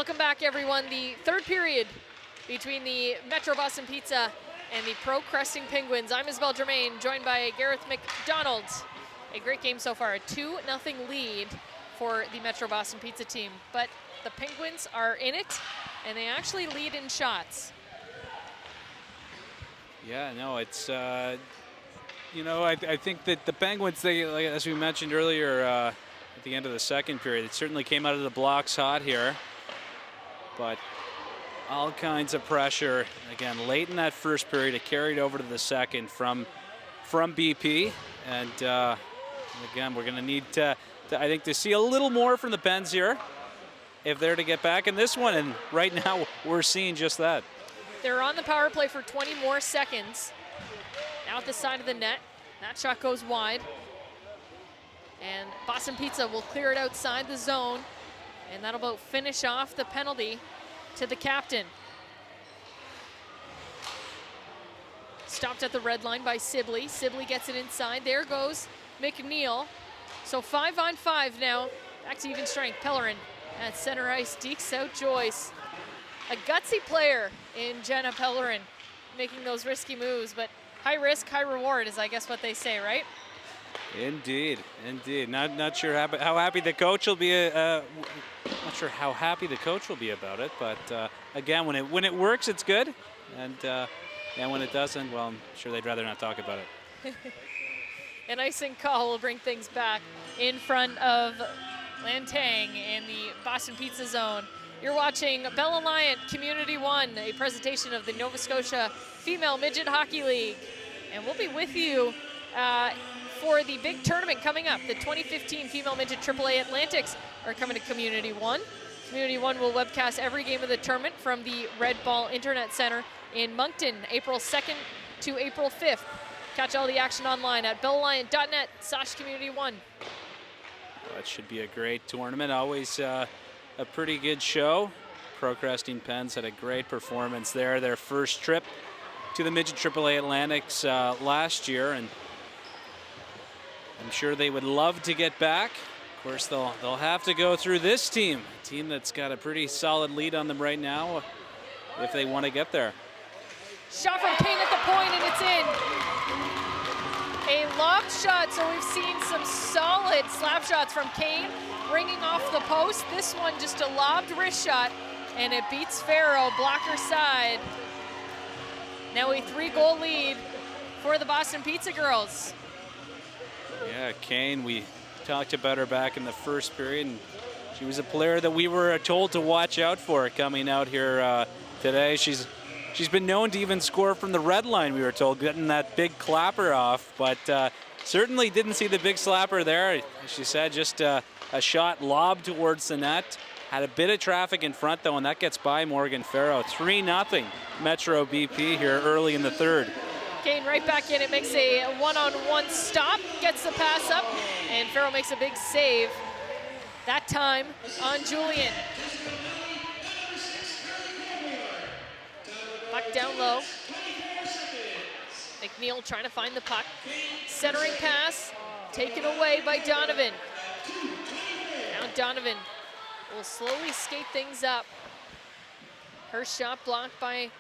Welcome back, everyone. The third period between the Metro Boston Pizza and the Pro Cresting Penguins. I'm Isabel Germain, joined by Gareth McDonald. A great game so far, a 2-0 lead for the Metro Boston Pizza team. But the Penguins are in it, and they actually lead in shots. Yeah, no, it's, you know, I think that the Penguins, they, like, as we mentioned earlier at the end of the second period, it certainly came out of the blocks hot here. But all kinds of pressure, again, late in that first period. It carried over to the second from BP. And again, we're going to need to, I think, to see a little more from the Pens here if they're to get back in this one. And right now, we're seeing just that. They're on the power play for 20 more seconds. Now at the side of the net. That shot goes wide. And Boston Pizza will clear it outside the zone. And that'll about finish off the penalty to the captain. Stopped at the red line by Sibley. Sibley gets it inside. There goes McNeil. So 5-on-5 now. Back to even strength. Pellerin at center ice dekes out Joyce. A gutsy player in Jenna Pellerin, making those risky moves, but high risk, high reward is, I guess, what they say, right? Indeed, indeed. Not sure how happy the coach will be. Not sure how happy the coach will be about it, but again, when it works, it's good, and when it doesn't, well, I'm sure they'd rather not talk about it. An icing call will bring things back in front of Lantang in the Boston Pizza zone. You're watching Bell Aliant Community One, a presentation of the Nova Scotia Female Midget Hockey League. And we'll be with you for the big tournament coming up. The 2015 Female Midget AAA Atlantics are coming to Community One. Community One will webcast every game of the tournament from the Red Ball Internet Center in Moncton, April 2nd to April 5th. Catch all the action online at bellalliant.net/community1. That should be a great tournament. Always a pretty good show. Pro Cresting Pens had a great performance there. Their first trip to the Midget AAA Atlantics last year, and I'm sure they would love to get back. Of course, they'll have to go through this team, a team that's got a pretty solid lead on them right now if they want to get there. Shot from Kane at the point, and it's in. A lob shot, so we've seen some solid slap shots from Kane, ringing off the post. This one just a lobbed wrist shot, and it beats Farrow, blocker side. Now a 3-goal lead for the Boston Pizza girls. Yeah, Kane, we talked about her back in the first period, and she was a player that we were told to watch out for coming out here today. She's been known to even score from the red line, we were told, getting that big clapper off, but certainly didn't see the big slapper there. As she said, just a shot lobbed towards the net. Had a bit of traffic in front, though, and that gets by Morgan Farrow. 3-0 Metro BP here early in the third. Kane right back in. It makes a one-on-one stop, gets the pass up, and Farrow makes a big save. That time on Julian. Puck down low. McNeil trying to find the puck. Centering pass, taken away by Donovan. Now Donovan will slowly skate things up. Her shot blocked by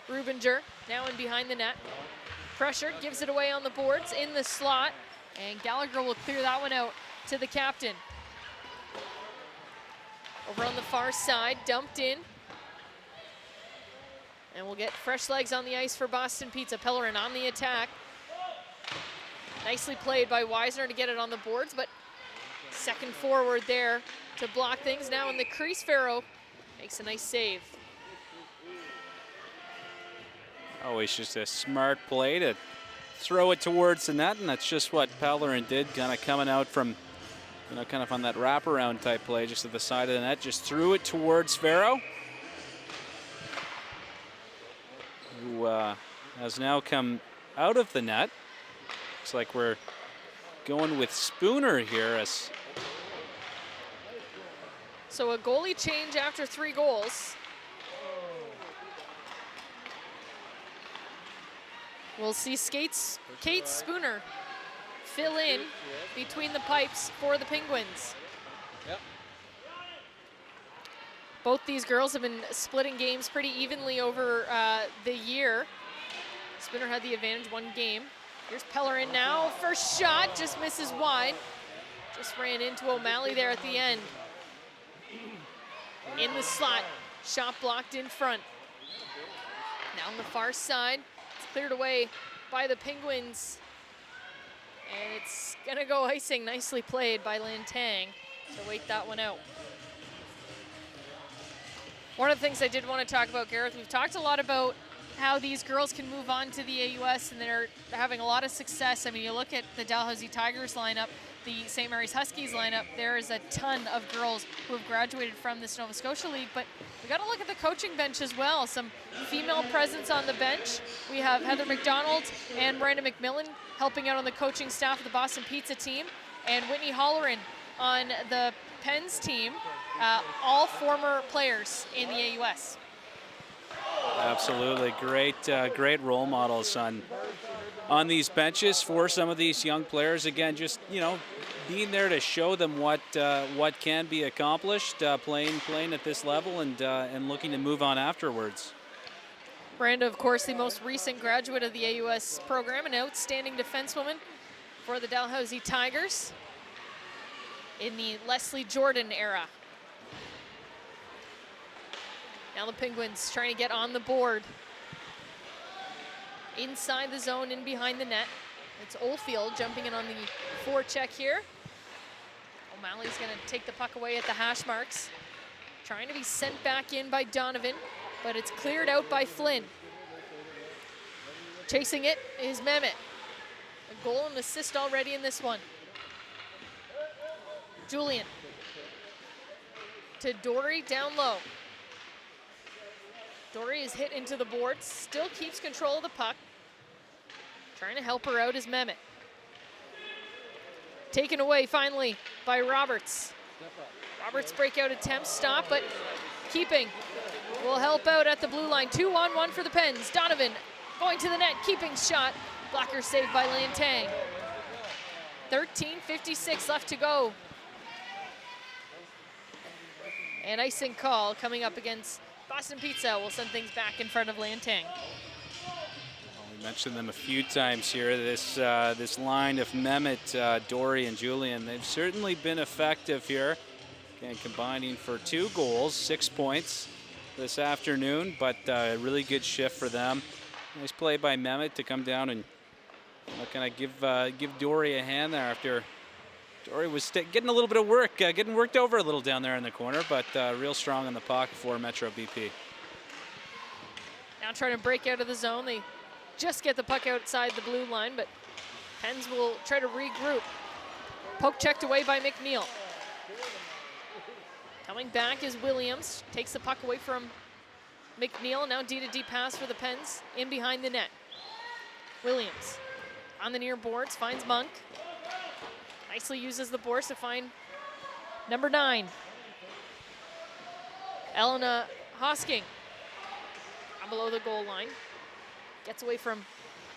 Rubinger, now in behind the net. Pressured, gives it away on the boards, in the slot, and Gallagher will clear that one out to the captain. Over on the far side, dumped in. And we'll get fresh legs on the ice for Boston Pizza. Pellerin on the attack. Nicely played by Weisner to get it on the boards, but second forward there to block things. Now in the crease, Farrow makes a nice save. Always just a smart play to throw it towards the net, and that's just what Pellerin did, kind of coming out from, you know, kind of on that wraparound type play just at the side of the net. Just threw it towards Farrow, who has now come out of the net. Looks like we're going with Spooner here. So a goalie change after 3 goals. We'll see Kate Spooner fill in between the pipes for the Penguins. Yep. Both these girls have been splitting games pretty evenly over the year. Spinner had the advantage 1 game. Here's Pellerin now. First shot just misses wide. Just ran into O'Malley there at the end. In the slot, shot blocked in front. Now on the far side, it's cleared away by the Penguins. And it's gonna go icing. Nicely played by Lantang to wait that one out. One of the things I did want to talk about, Gareth, we've talked a lot about how these girls can move on to the AUS, and they're having a lot of success. I mean, you look at the Dalhousie Tigers lineup, the St. Mary's Huskies lineup, there is a ton of girls who have graduated from this Nova Scotia League, but we got to look at the coaching bench as well. Some female presence on the bench. We have Heather McDonald and Miranda McMillan helping out on the coaching staff of the Boston Pizza team, and Whitney Holleran on the Pens team, all former players in the AUS. Absolutely, great role models on these benches for some of these young players. Again, just being there to show them what can be accomplished, playing at this level, and looking to move on afterwards. Miranda, of course, the most recent graduate of the AUS program, an outstanding defensewoman for the Dalhousie Tigers in the Leslie Jordan era. Now the Penguins trying to get on the board. Inside the zone, in behind the net. It's Oldfield jumping in on the forecheck here. O'Malley's gonna take the puck away at the hash marks. Trying to be sent back in by Donovan, but it's cleared out by Flynn. Chasing it is Mehmet. A goal and assist already in this one. Julian to Dory down low. Dory is hit into the boards, still keeps control of the puck. Trying to help her out is Mehmet. Taken away finally by Roberts. Roberts breakout attempt, stop, but keeping will help out at the blue line. 2-on-1 for the Pens. Donovan going to the net, keeping shot. Blocker saved by Lantang. 13:56 left to go. An icing call coming up against Boston Pizza will send things back in front of Lantang. Well, we mentioned them a few times here. This line of Mehmet, Dory, and Julian, they've certainly been effective here. Again, combining for 2 goals, 6 points this afternoon, but a really good shift for them. Nice play by Mehmet to come down and kind of give Dory a hand there after Dory was getting a little bit of work, getting worked over a little down there in the corner, but real strong in the puck for Metro BP. Now trying to break out of the zone. They just get the puck outside the blue line, but Pens will try to regroup. Poke checked away by McNeil. Coming back is Williams. Takes the puck away from McNeil. Now D-to-D pass for the Pens in behind the net. Williams on the near boards, finds Monk. Nicely uses the boards to find number 9. Elena Hosking down below the goal line. Gets away from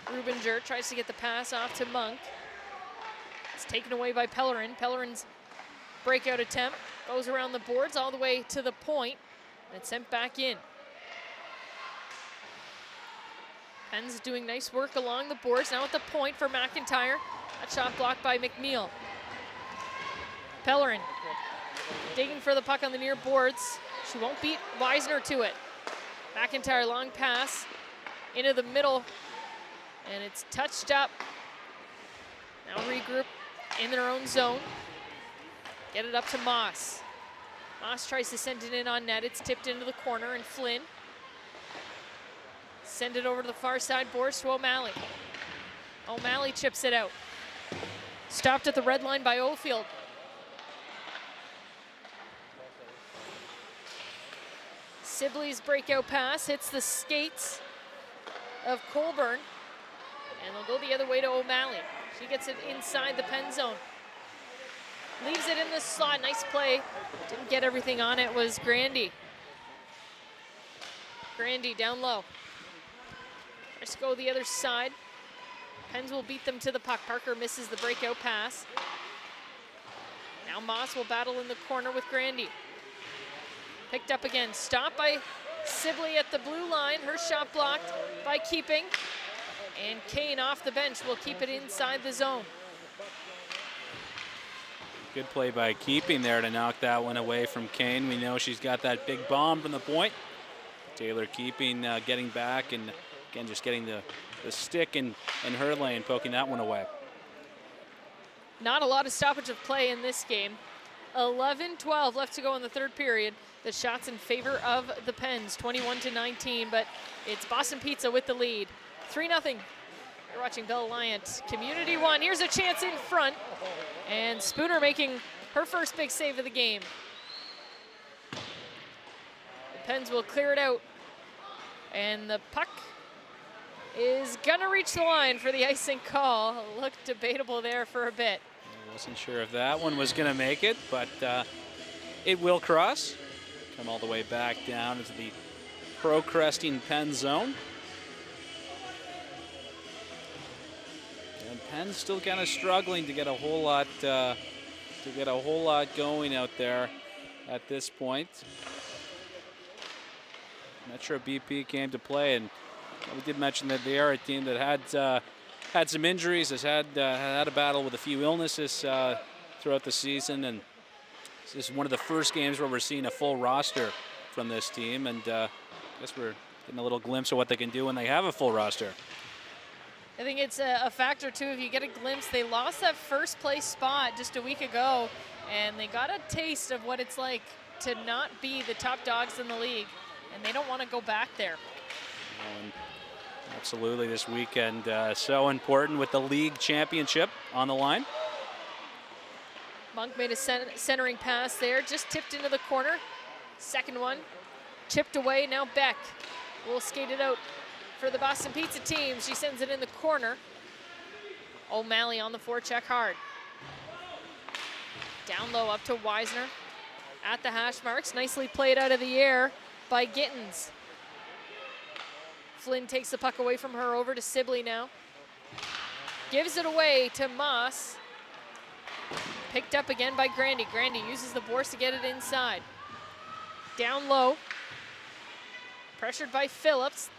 Rubinger, tries to get the pass off to Monk. It's taken away by Pellerin. Pellerin's breakout attempt goes around the boards all the way to the point, and it's sent back in. Pens doing nice work along the boards. Now at the point for McIntyre. A shot blocked by McNeil. Pellerin digging for the puck on the near boards. She won't beat Weisner to it. McIntyre long pass into the middle, and it's touched up. Now regroup in their own zone. Get it up to Moss. Moss tries to send it in on net. It's tipped into the corner, and Flynn send it over to the far side boards to O'Malley. O'Malley chips it out. Stopped at the red line by Oldfield. Sibley's breakout pass hits the skates of Colburn, and they'll go the other way to O'Malley. She gets it inside the pen zone. Leaves it in the slot, nice play. Didn't get everything on it, was Grandy. Grandy down low. Tries to go the other side. Pens will beat them to the puck. Parker misses the breakout pass. Now Moss will battle in the corner with Grandy. Picked up again, stopped by Sibley at the blue line. Her shot blocked by Keeping. And Kane off the bench will keep it inside the zone. Good play by Keeping there to knock that one away from Kane. We know she's got that big bomb from the point. Taylor Keeping getting back and again just getting the stick in her lane, poking that one away. Not a lot of stoppage of play in this game. 11-12 left to go in the third period. The shots in favor of the Pens, 21-19, but it's Boston Pizza with the lead. 3-0. You're watching Bell Aliant Community 1. Here's a chance in front. And Spooner making her first big save of the game. The Pens will clear it out. And the puck is gonna reach the line for the icing call. Looked debatable there for a bit. I wasn't sure if that one was gonna make it, but it will cross. Come all the way back down into the Pro Cresting Pen zone. And Penn's still kind of struggling to get a whole lot going out there at this point. Metro BP came to play, and we did mention that they are a team that had some injuries, has had a battle with a few illnesses throughout the season, and this is one of the first games where we're seeing a full roster from this team, and I guess we're getting a little glimpse of what they can do when they have a full roster. I think it's a factor too. If you get a glimpse, they lost that first place spot just a week ago, and they got a taste of what it's like to not be the top dogs in the league, and they don't want to go back there. Absolutely, this weekend so important with the league championship on the line. Monk made a centering pass there, just tipped into the corner. Second one, chipped away. Now Beck will skate it out for the Boston Pizza team. She sends it in the corner. O'Malley on the forecheck hard. Down low up to Weisner at the hash marks. Nicely played out of the air by Gittins. Flynn takes the puck away from her, over to Sibley now. Gives it away to Moss. Picked up again by Grandy. Grandy uses the boards to get it inside. Down low. Pressured by Phillips.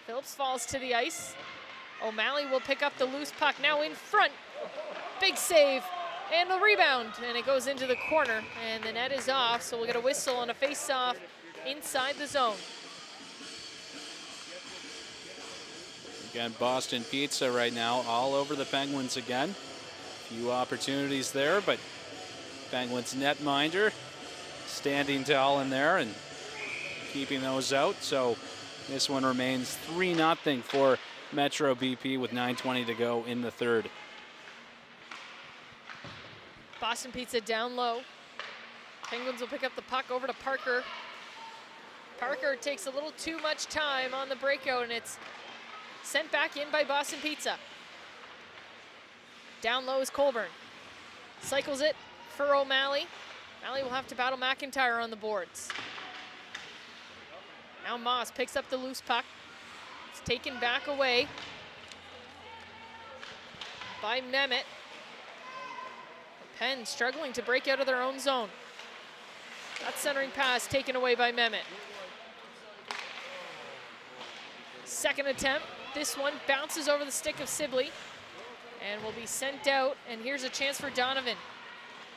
Phillips falls to the ice. O'Malley will pick up the loose puck. Now in front. Big save and the rebound. And it goes into the corner. And the net is off, so we'll get a whistle on a face-off inside the zone. Again, Boston Pizza right now all over the Penguins again. Few opportunities there, but Penguins netminder standing tall in there and keeping those out. So this one remains 3-0 for Metro BP with 9:20 to go in the third. Boston Pizza down low. Penguins will pick up the puck over to Parker. Parker takes a little too much time on the breakout, and it's sent back in by Boston Pizza. Down low is Colburn. Cycles it for O'Malley. O'Malley will have to battle McIntyre on the boards. Now Moss picks up the loose puck. It's taken back away by Mehmet. The Pens struggling to break out of their own zone. That centering pass taken away by Mehmet. Second attempt. This one bounces over the stick of Sibley and will be sent out. And here's a chance for Donovan.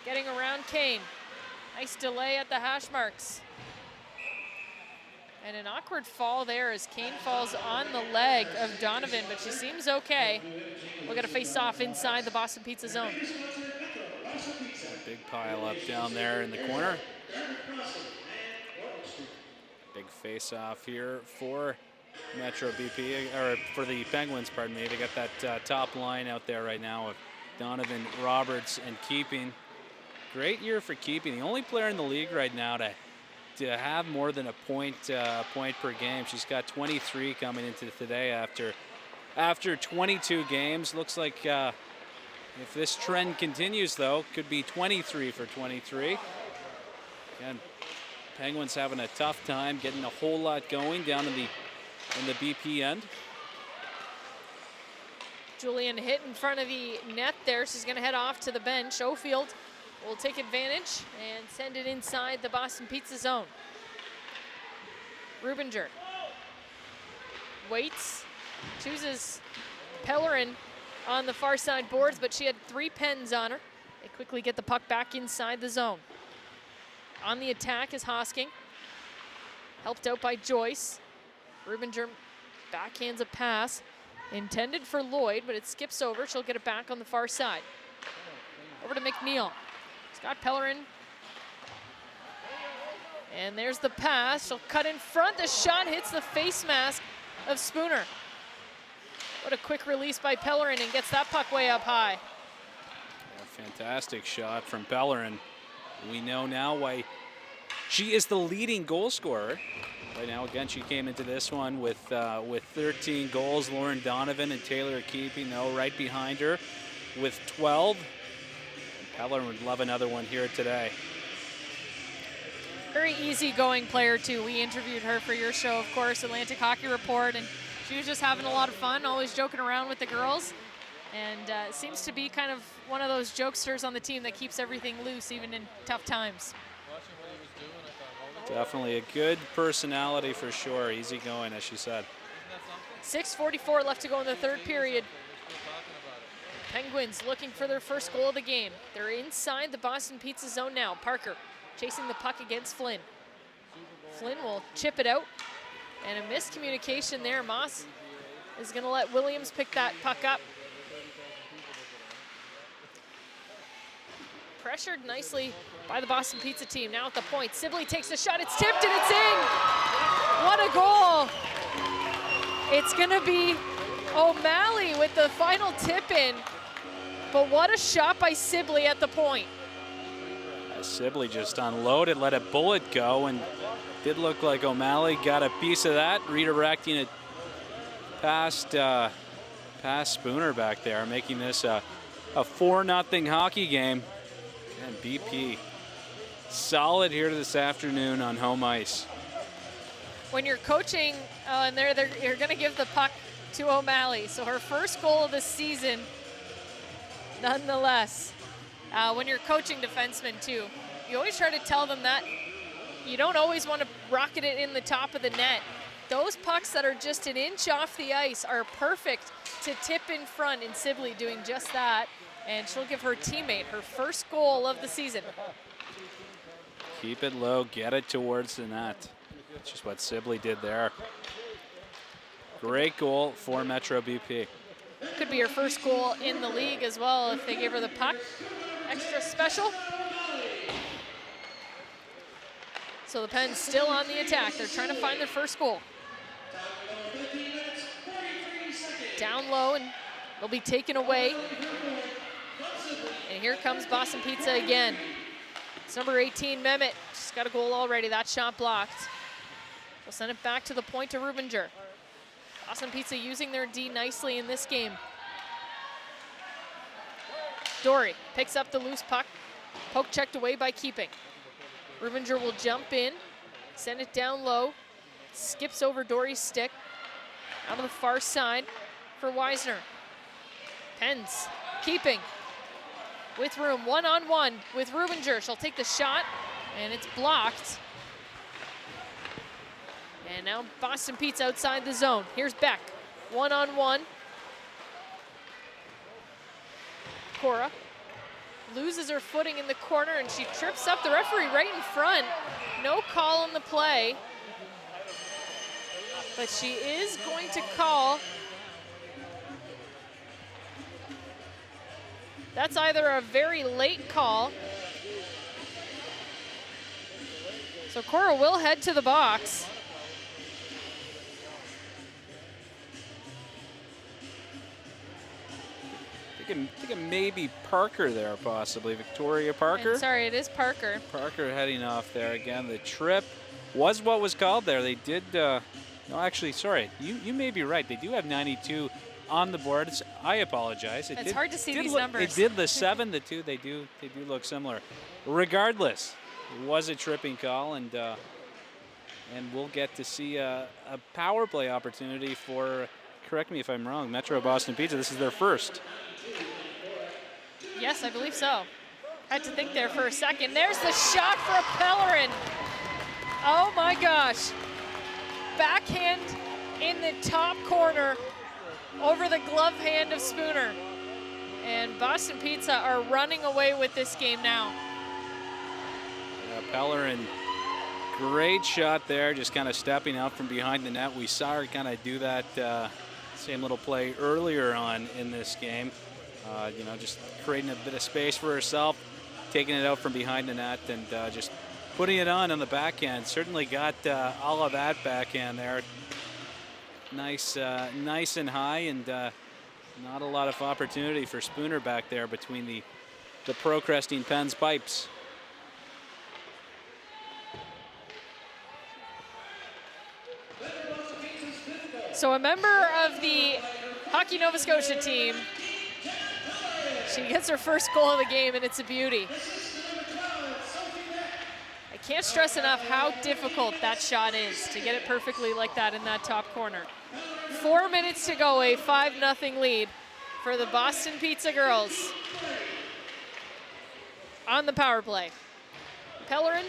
Getting around Kane. Nice delay at the hash marks. And an awkward fall there as Kane falls on the leg of Donovan, but she seems okay. We'll get a face-off inside the Boston Pizza zone. Big pile up down there in the corner. Big face-off here for Metro BP, or for the Penguins, pardon me. They got that top line out there right now of Donovan, Roberts, and Keeping. Great year for Keeping. The only player in the league right now to have more than a point per game. She's got 23 coming into today after 22 games. Looks like if this trend continues, though, could be 23 for 23. Again, Penguins having a tough time getting a whole lot going down in the BP end. Julian hit in front of the net there. She's going to head off to the bench. Ofield will take advantage and send it inside the Boston Pizza zone. Rubinger waits, chooses Pellerin on the far side boards, but she had 3 pens on her. They quickly get the puck back inside the zone. On the attack is Hosking, helped out by Joyce. Rubinger backhands a pass intended for Lloyd, but it skips over. She'll get it back on the far side. Over to McNeil. Scott Pellerin. And there's the pass. She'll cut in front. The shot hits the face mask of Spooner. What a quick release by Pellerin, and gets that puck way up high. A fantastic shot from Pellerin. We know now why she is the leading goal scorer. Right now, again, she came into this one with 13 goals. Lauren Donovan and Taylor Keeping, though, right behind her with 12. And Pellerin would love another one here today. Very easygoing player, too. We interviewed her for your show, of course, Atlantic Hockey Report, and she was just having a lot of fun, always joking around with the girls. And seems to be kind of one of those jokesters on the team that keeps everything loose, even in tough times. Definitely a good personality for sure. Easygoing, as she said. 6:44 left to go in the third period. Penguins looking for their first goal of the game. They're inside the Boston Pizza zone now. Parker chasing the puck against Flynn. Flynn will chip it out. And a miscommunication there. Moss is going to let Williams pick that puck up. Pressured nicely by the Boston Pizza team. Now at the point, Sibley takes the shot. It's tipped and it's in. What a goal. It's going to be O'Malley with the final tip in. But what a shot by Sibley at the point. Sibley just unloaded, let a bullet go, and did look like O'Malley got a piece of that, redirecting it past Spooner back there, making this a 4-0 hockey game. And BP solid here this afternoon on home ice. When you're coaching, and you're going to give the puck to O'Malley. So her first goal of the season, nonetheless. When you're coaching defensemen too, you always try to tell them that you don't always want to rocket it in the top of the net. Those pucks that are just an inch off the ice are perfect to tip in front, and Sibley doing just that. And she'll give her teammate her first goal of the season. Keep it low, get it towards the net. That's just what Sibley did there. Great goal for Metro BP. Could be her first goal in the league as well if they give her the puck. Extra special. So the Pens still on the attack. They're trying to find their first goal. Down low, and they'll be taken away. And here comes Boston Pizza again. It's number 18, Mehmet. She's got a goal already. That shot blocked. We'll send it back to the point to Rubinger. Boston Pizza using their D nicely in this game. Dory picks up the loose puck. Poke checked away by Keeping. Rubinger will jump in, send it down low. Skips over Dory's stick. Out of the far side for Weisner. Pens Keeping. With room, one-on-one with Rubinger. She'll take the shot, and it's blocked. And now Boston Pizza outside the zone. Here's Beck, one-on-one. Cora loses her footing in the corner, and she trips up the referee right in front. No call on the play, but she is going to call. That's either a very late call. So Cora will head to the box. I think it may be Parker there, possibly. Victoria Parker. And sorry, it is Parker. Parker heading off there again. The trip was what was called there. They did, no, actually, sorry. You may be right. They do have 92 on the board. I apologize. It's hard to see these look, numbers. It did the 7, the 2. They do look similar. Regardless, it was a tripping call, and we'll get to see a power play opportunity for, correct me if I'm wrong, Metro Boston Pizza. This is their first. Yes, I believe so. Had to think there for a second. There's the shot for Pellerin. Oh my gosh. backhand in the top corner over the glove hand of Spooner. And Boston Pizza are running away with this game now. Yeah, Pellerin, great shot there, just kind of stepping out from behind the net. We saw her kind of do that same little play earlier on in this game. You know, just creating a bit of space for herself, taking it out from behind the net, and just putting it on the backhand. Certainly got all of that backhand there. Nice, nice and high, and not a lot of opportunity for Spooner back there between the Pro Cresting Pens pipes. So a member of the Hockey Nova Scotia team, she gets her first goal of the game, and it's a beauty. I can't stress enough how difficult that shot is to get it perfectly like that in that top corner. 4 minutes to go, a 5-0 lead for the Boston Pizza girls on the power play. Pellerin,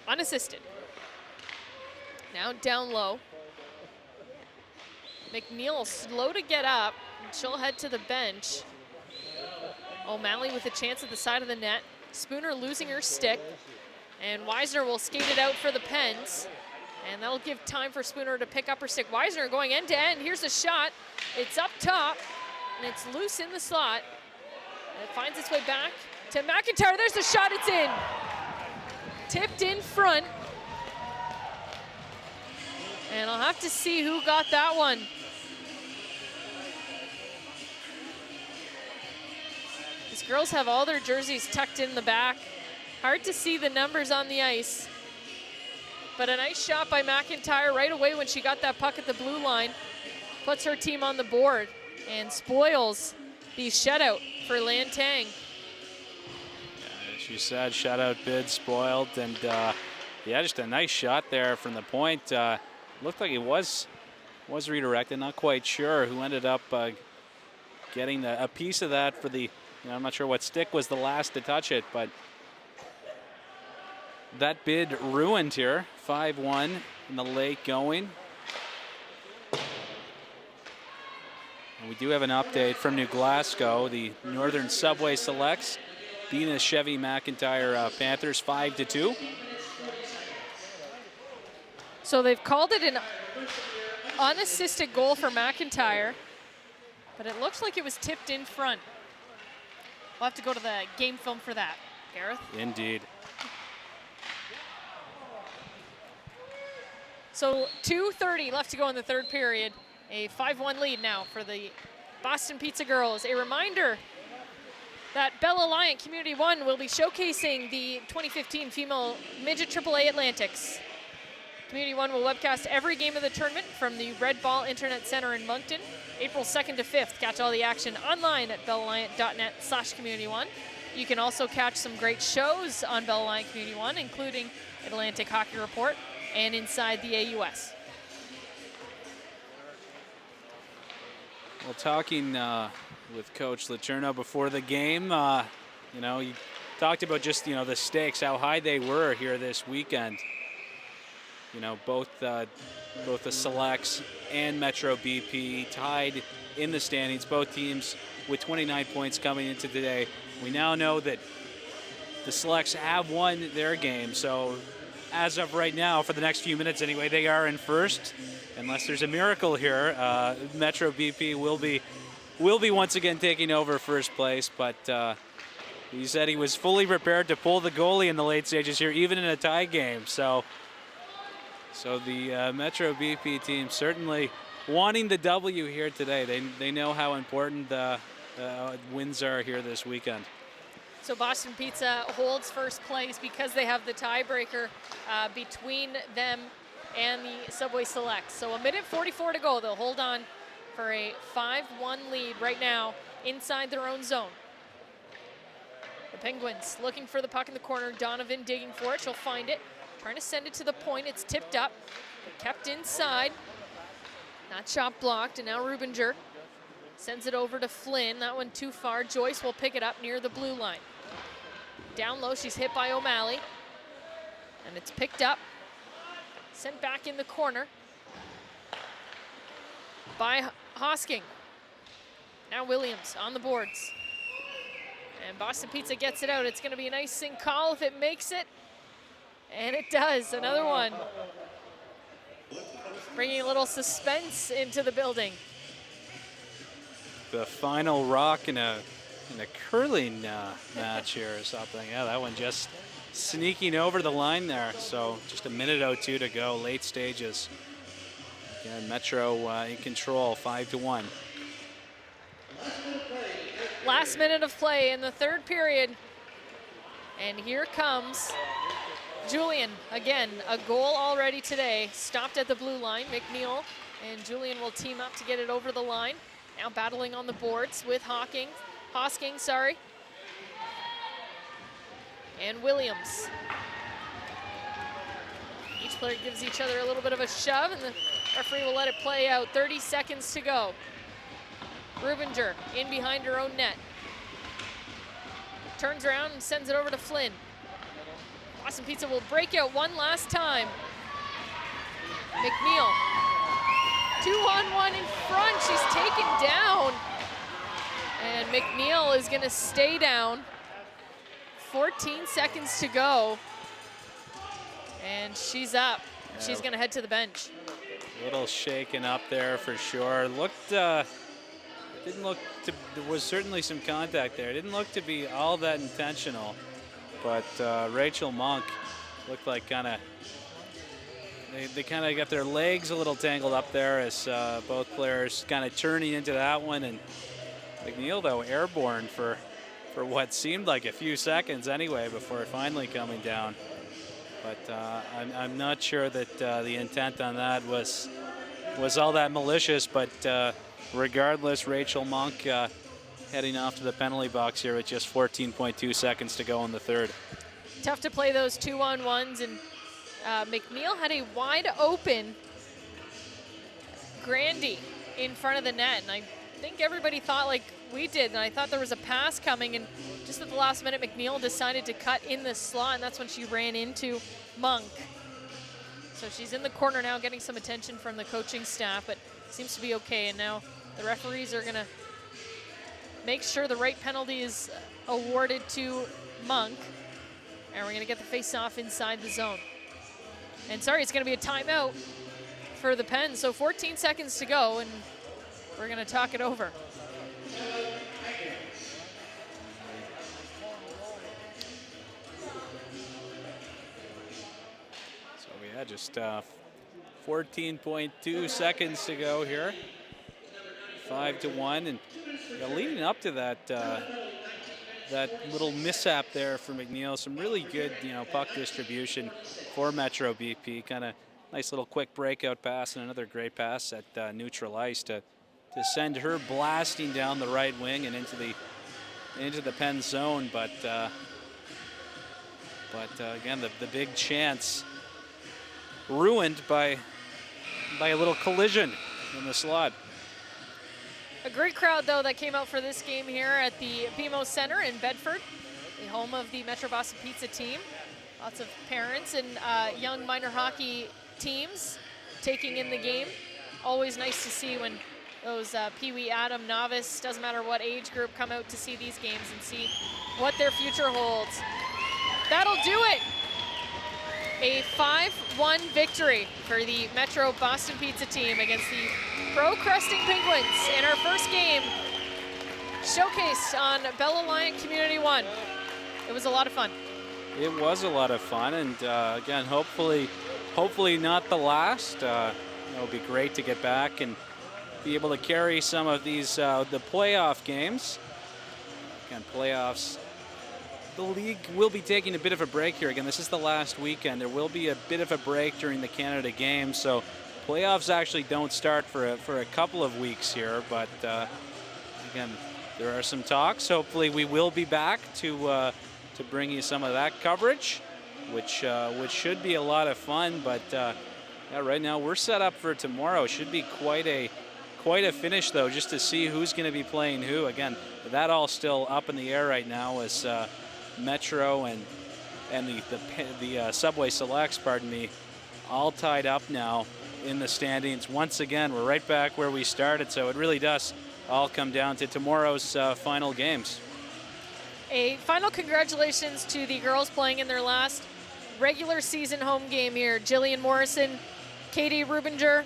unassisted. Now down low. McNeil slow to get up. She'll head to the bench. O'Malley with a chance at the side of the net. Spooner losing her stick. And Weisner will skate it out for the Pens. And that'll give time for Spooner to pick up her stick. Weisner going end to end. Here's a shot. It's up top, and it's loose in the slot. And it finds its way back to McIntyre. There's the shot, it's in. Tipped in front. And I'll have to see who got that one. These girls have all their jerseys tucked in the back. Hard to see the numbers on the ice. But a nice shot by McIntyre right away when she got that puck at the blue line. Puts her team on the board and spoils the shutout for Lantang. Yeah, she said shutout bid spoiled, and yeah, just a nice shot there from the point. Looked like it was redirected, not quite sure who ended up getting a piece of that for the, you know, I'm not sure what stick was the last to touch it, but that bid ruined here. 5-1 in the late going. And we do have an update from New Glasgow. The Northern Subway selects beating the Chevy McIntyre Panthers 5-2. So they've called it an unassisted goal for McIntyre, but it looks like it was tipped in front. We'll have to go to the game film for that, Gareth. Indeed. So 2:30 left to go in the third period. A 5-1 lead now for the Boston Pizza girls. A reminder that Bell Aliant Community 1 will be showcasing the 2015 Female Midget AAA Atlantics. Community 1 will webcast every game of the tournament from the Red Ball Internet Center in Moncton, April 2nd to 5th. Catch all the action online at bellaliant.net/community1. You can also catch some great shows on Bell Aliant Community 1, including Atlantic Hockey Report and Inside the AUS. Well, talking with Coach Letourneau before the game, you know, he talked about just, you know, the stakes, how high they were here this weekend. You know, both the Selects and Metro BP tied in the standings, both teams with 29 points coming into today. We now know that the Selects have won their game, so as of right now, for the next few minutes anyway, they are in first. Unless there's a miracle here, Metro BP will be once again taking over first place, but he said he was fully prepared to pull the goalie in the late stages here, even in a tie game. So the Metro BP team certainly wanting the W here today. They know how important the wins are here this weekend. So Boston Pizza holds first place because they have the tiebreaker between them and the Subway Selects. So 1:44 to go. They'll hold on for a 5-1 lead right now inside their own zone. The Penguins looking for the puck in the corner. Donovan digging for it. She'll find it. Trying to send it to the point. It's tipped up, but kept inside. Not shot blocked, and now Rubinger sends it over to Flynn. That one too far. Joyce will pick it up near the blue line. Down low, she's hit by O'Malley, and it's picked up. Sent back in the corner by Hosking. Now Williams on the boards. And Boston Pizza gets it out. It's going to be an icing call if it makes it. And it does. Another one. Bringing a little suspense into the building. The final rock in a curling match here or something. Yeah, that one just sneaking over the line there. So just a minute or two to go, late stages. Again, Metro in control, 5-1. Last minute of play in the third period. And here comes Julian. Again, a goal already today. Stopped at the blue line. McNeil and Julian will team up to get it over the line. Now battling on the boards with Hosking, sorry. And Williams. Each player gives each other a little bit of a shove, and the referee will let it play out. 30 seconds to go. Rubinger in behind her own net. Turns around and sends it over to Flynn. Boston Pizza will break out one last time. McNeil. 2-on-1 in front. She's taken down. And McNeil is going to stay down. 14 seconds to go. And she's up. She's going to head to the bench. A little shaken up there for sure. Didn't look to, there was certainly some contact there. Didn't look to be all that intentional, but Rachel Monk looked like they kind of got their legs a little tangled up there as both players kind of turning into that one. And McNeil, though, airborne for what seemed like a few seconds anyway before finally coming down. But I'm not sure that the intent on that was all that malicious, but regardless, Rachel Monk heading off to the penalty box here with just 14.2 seconds to go in the third. Tough to play those 2-on-1s, and McNeil had a wide open Grandy in front of the net, and I think everybody thought like we did, and I thought there was a pass coming, and just at the last minute, McNeil decided to cut in the slot, and that's when she ran into Monk. So she's in the corner now getting some attention from the coaching staff, but seems to be okay, and now the referees are gonna make sure the right penalty is awarded to Monk, and we're gonna get the face-off inside the zone. And sorry, it's gonna be a timeout for the Pens, so 14 seconds to go, and we're gonna talk it over. So yeah, just 14.2 seconds to go here. 5-1, and leading up to that that little mishap there for McNeil, some really good puck distribution for Metro BP. Kind of nice little quick breakout pass and another great pass at neutral ice to send her blasting down the right wing and into the Pen zone. But again, the big chance ruined by a little collision in the slot. A great crowd, though, that came out for this game here at the BMO Center in Bedford, the home of the Metro Boston Pizza team. Lots of parents and young minor hockey teams taking in the game. Always nice to see when those Pee Wee, Adam, novice, doesn't matter what age group, come out to see these games and see what their future holds. That'll do it. A 5-1 victory for the Metro Boston Pizza team against the Pro Cresting Penguins in our first game, showcased on Bell Aliant Community 1. It was a lot of fun. It was a lot of fun, and again, hopefully not the last. It'll be great to get back and be able to carry some of these the playoff games. Again, playoffs. The league will be taking a bit of a break here. Again, this is the last weekend. There will be a bit of a break during the Canada Games, so playoffs actually don't start for a couple of weeks here. But again, there are some talks. Hopefully, we will be back to bring you some of that coverage, which should be a lot of fun. But yeah, right now we're set up for tomorrow. Should be quite a finish, though, just to see who's going to be playing who. Again, that all still up in the air right now as Metro and the Subway Selects, pardon me, all tied up now in the standings. Once again, we're right back where we started, so it really does all come down to tomorrow's final games. A final congratulations to the girls playing in their last regular season home game here. Jillian Morrison, Katie Rubinger,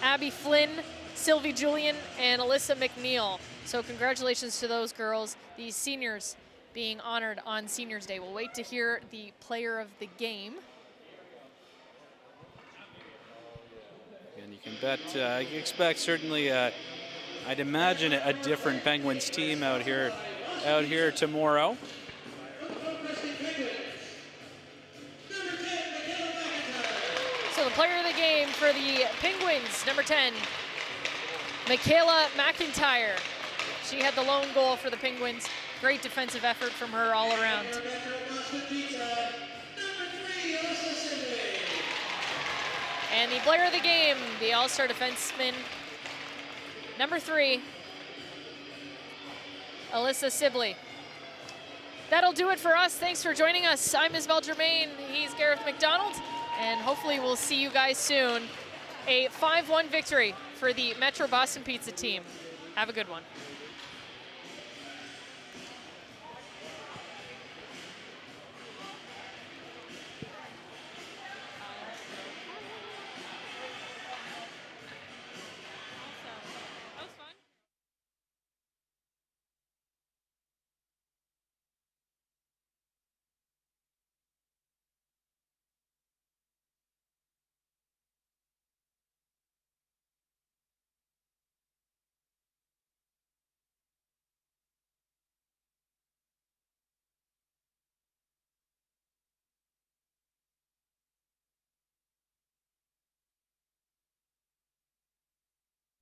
Abby Flynn, Sylvie Julian, and Alyssa McNeil. So congratulations to those girls, the seniors being honored on Seniors Day. We'll wait to hear the player of the game. And you can bet, you expect certainly, I'd imagine a different Penguins team out here tomorrow. So the player of the game for the Penguins, number 10, Michaela McIntyre. She had the lone goal for the Penguins. Great defensive effort from her all around. And the player of the game, the all-star defenseman, number 3, Alyssa Sibley. That'll do it for us. Thanks for joining us. I'm Isabel Germain. He's Gareth McDonald. And hopefully we'll see you guys soon. A 5-1 victory for the Metro Boston Pizza team. Have a good one.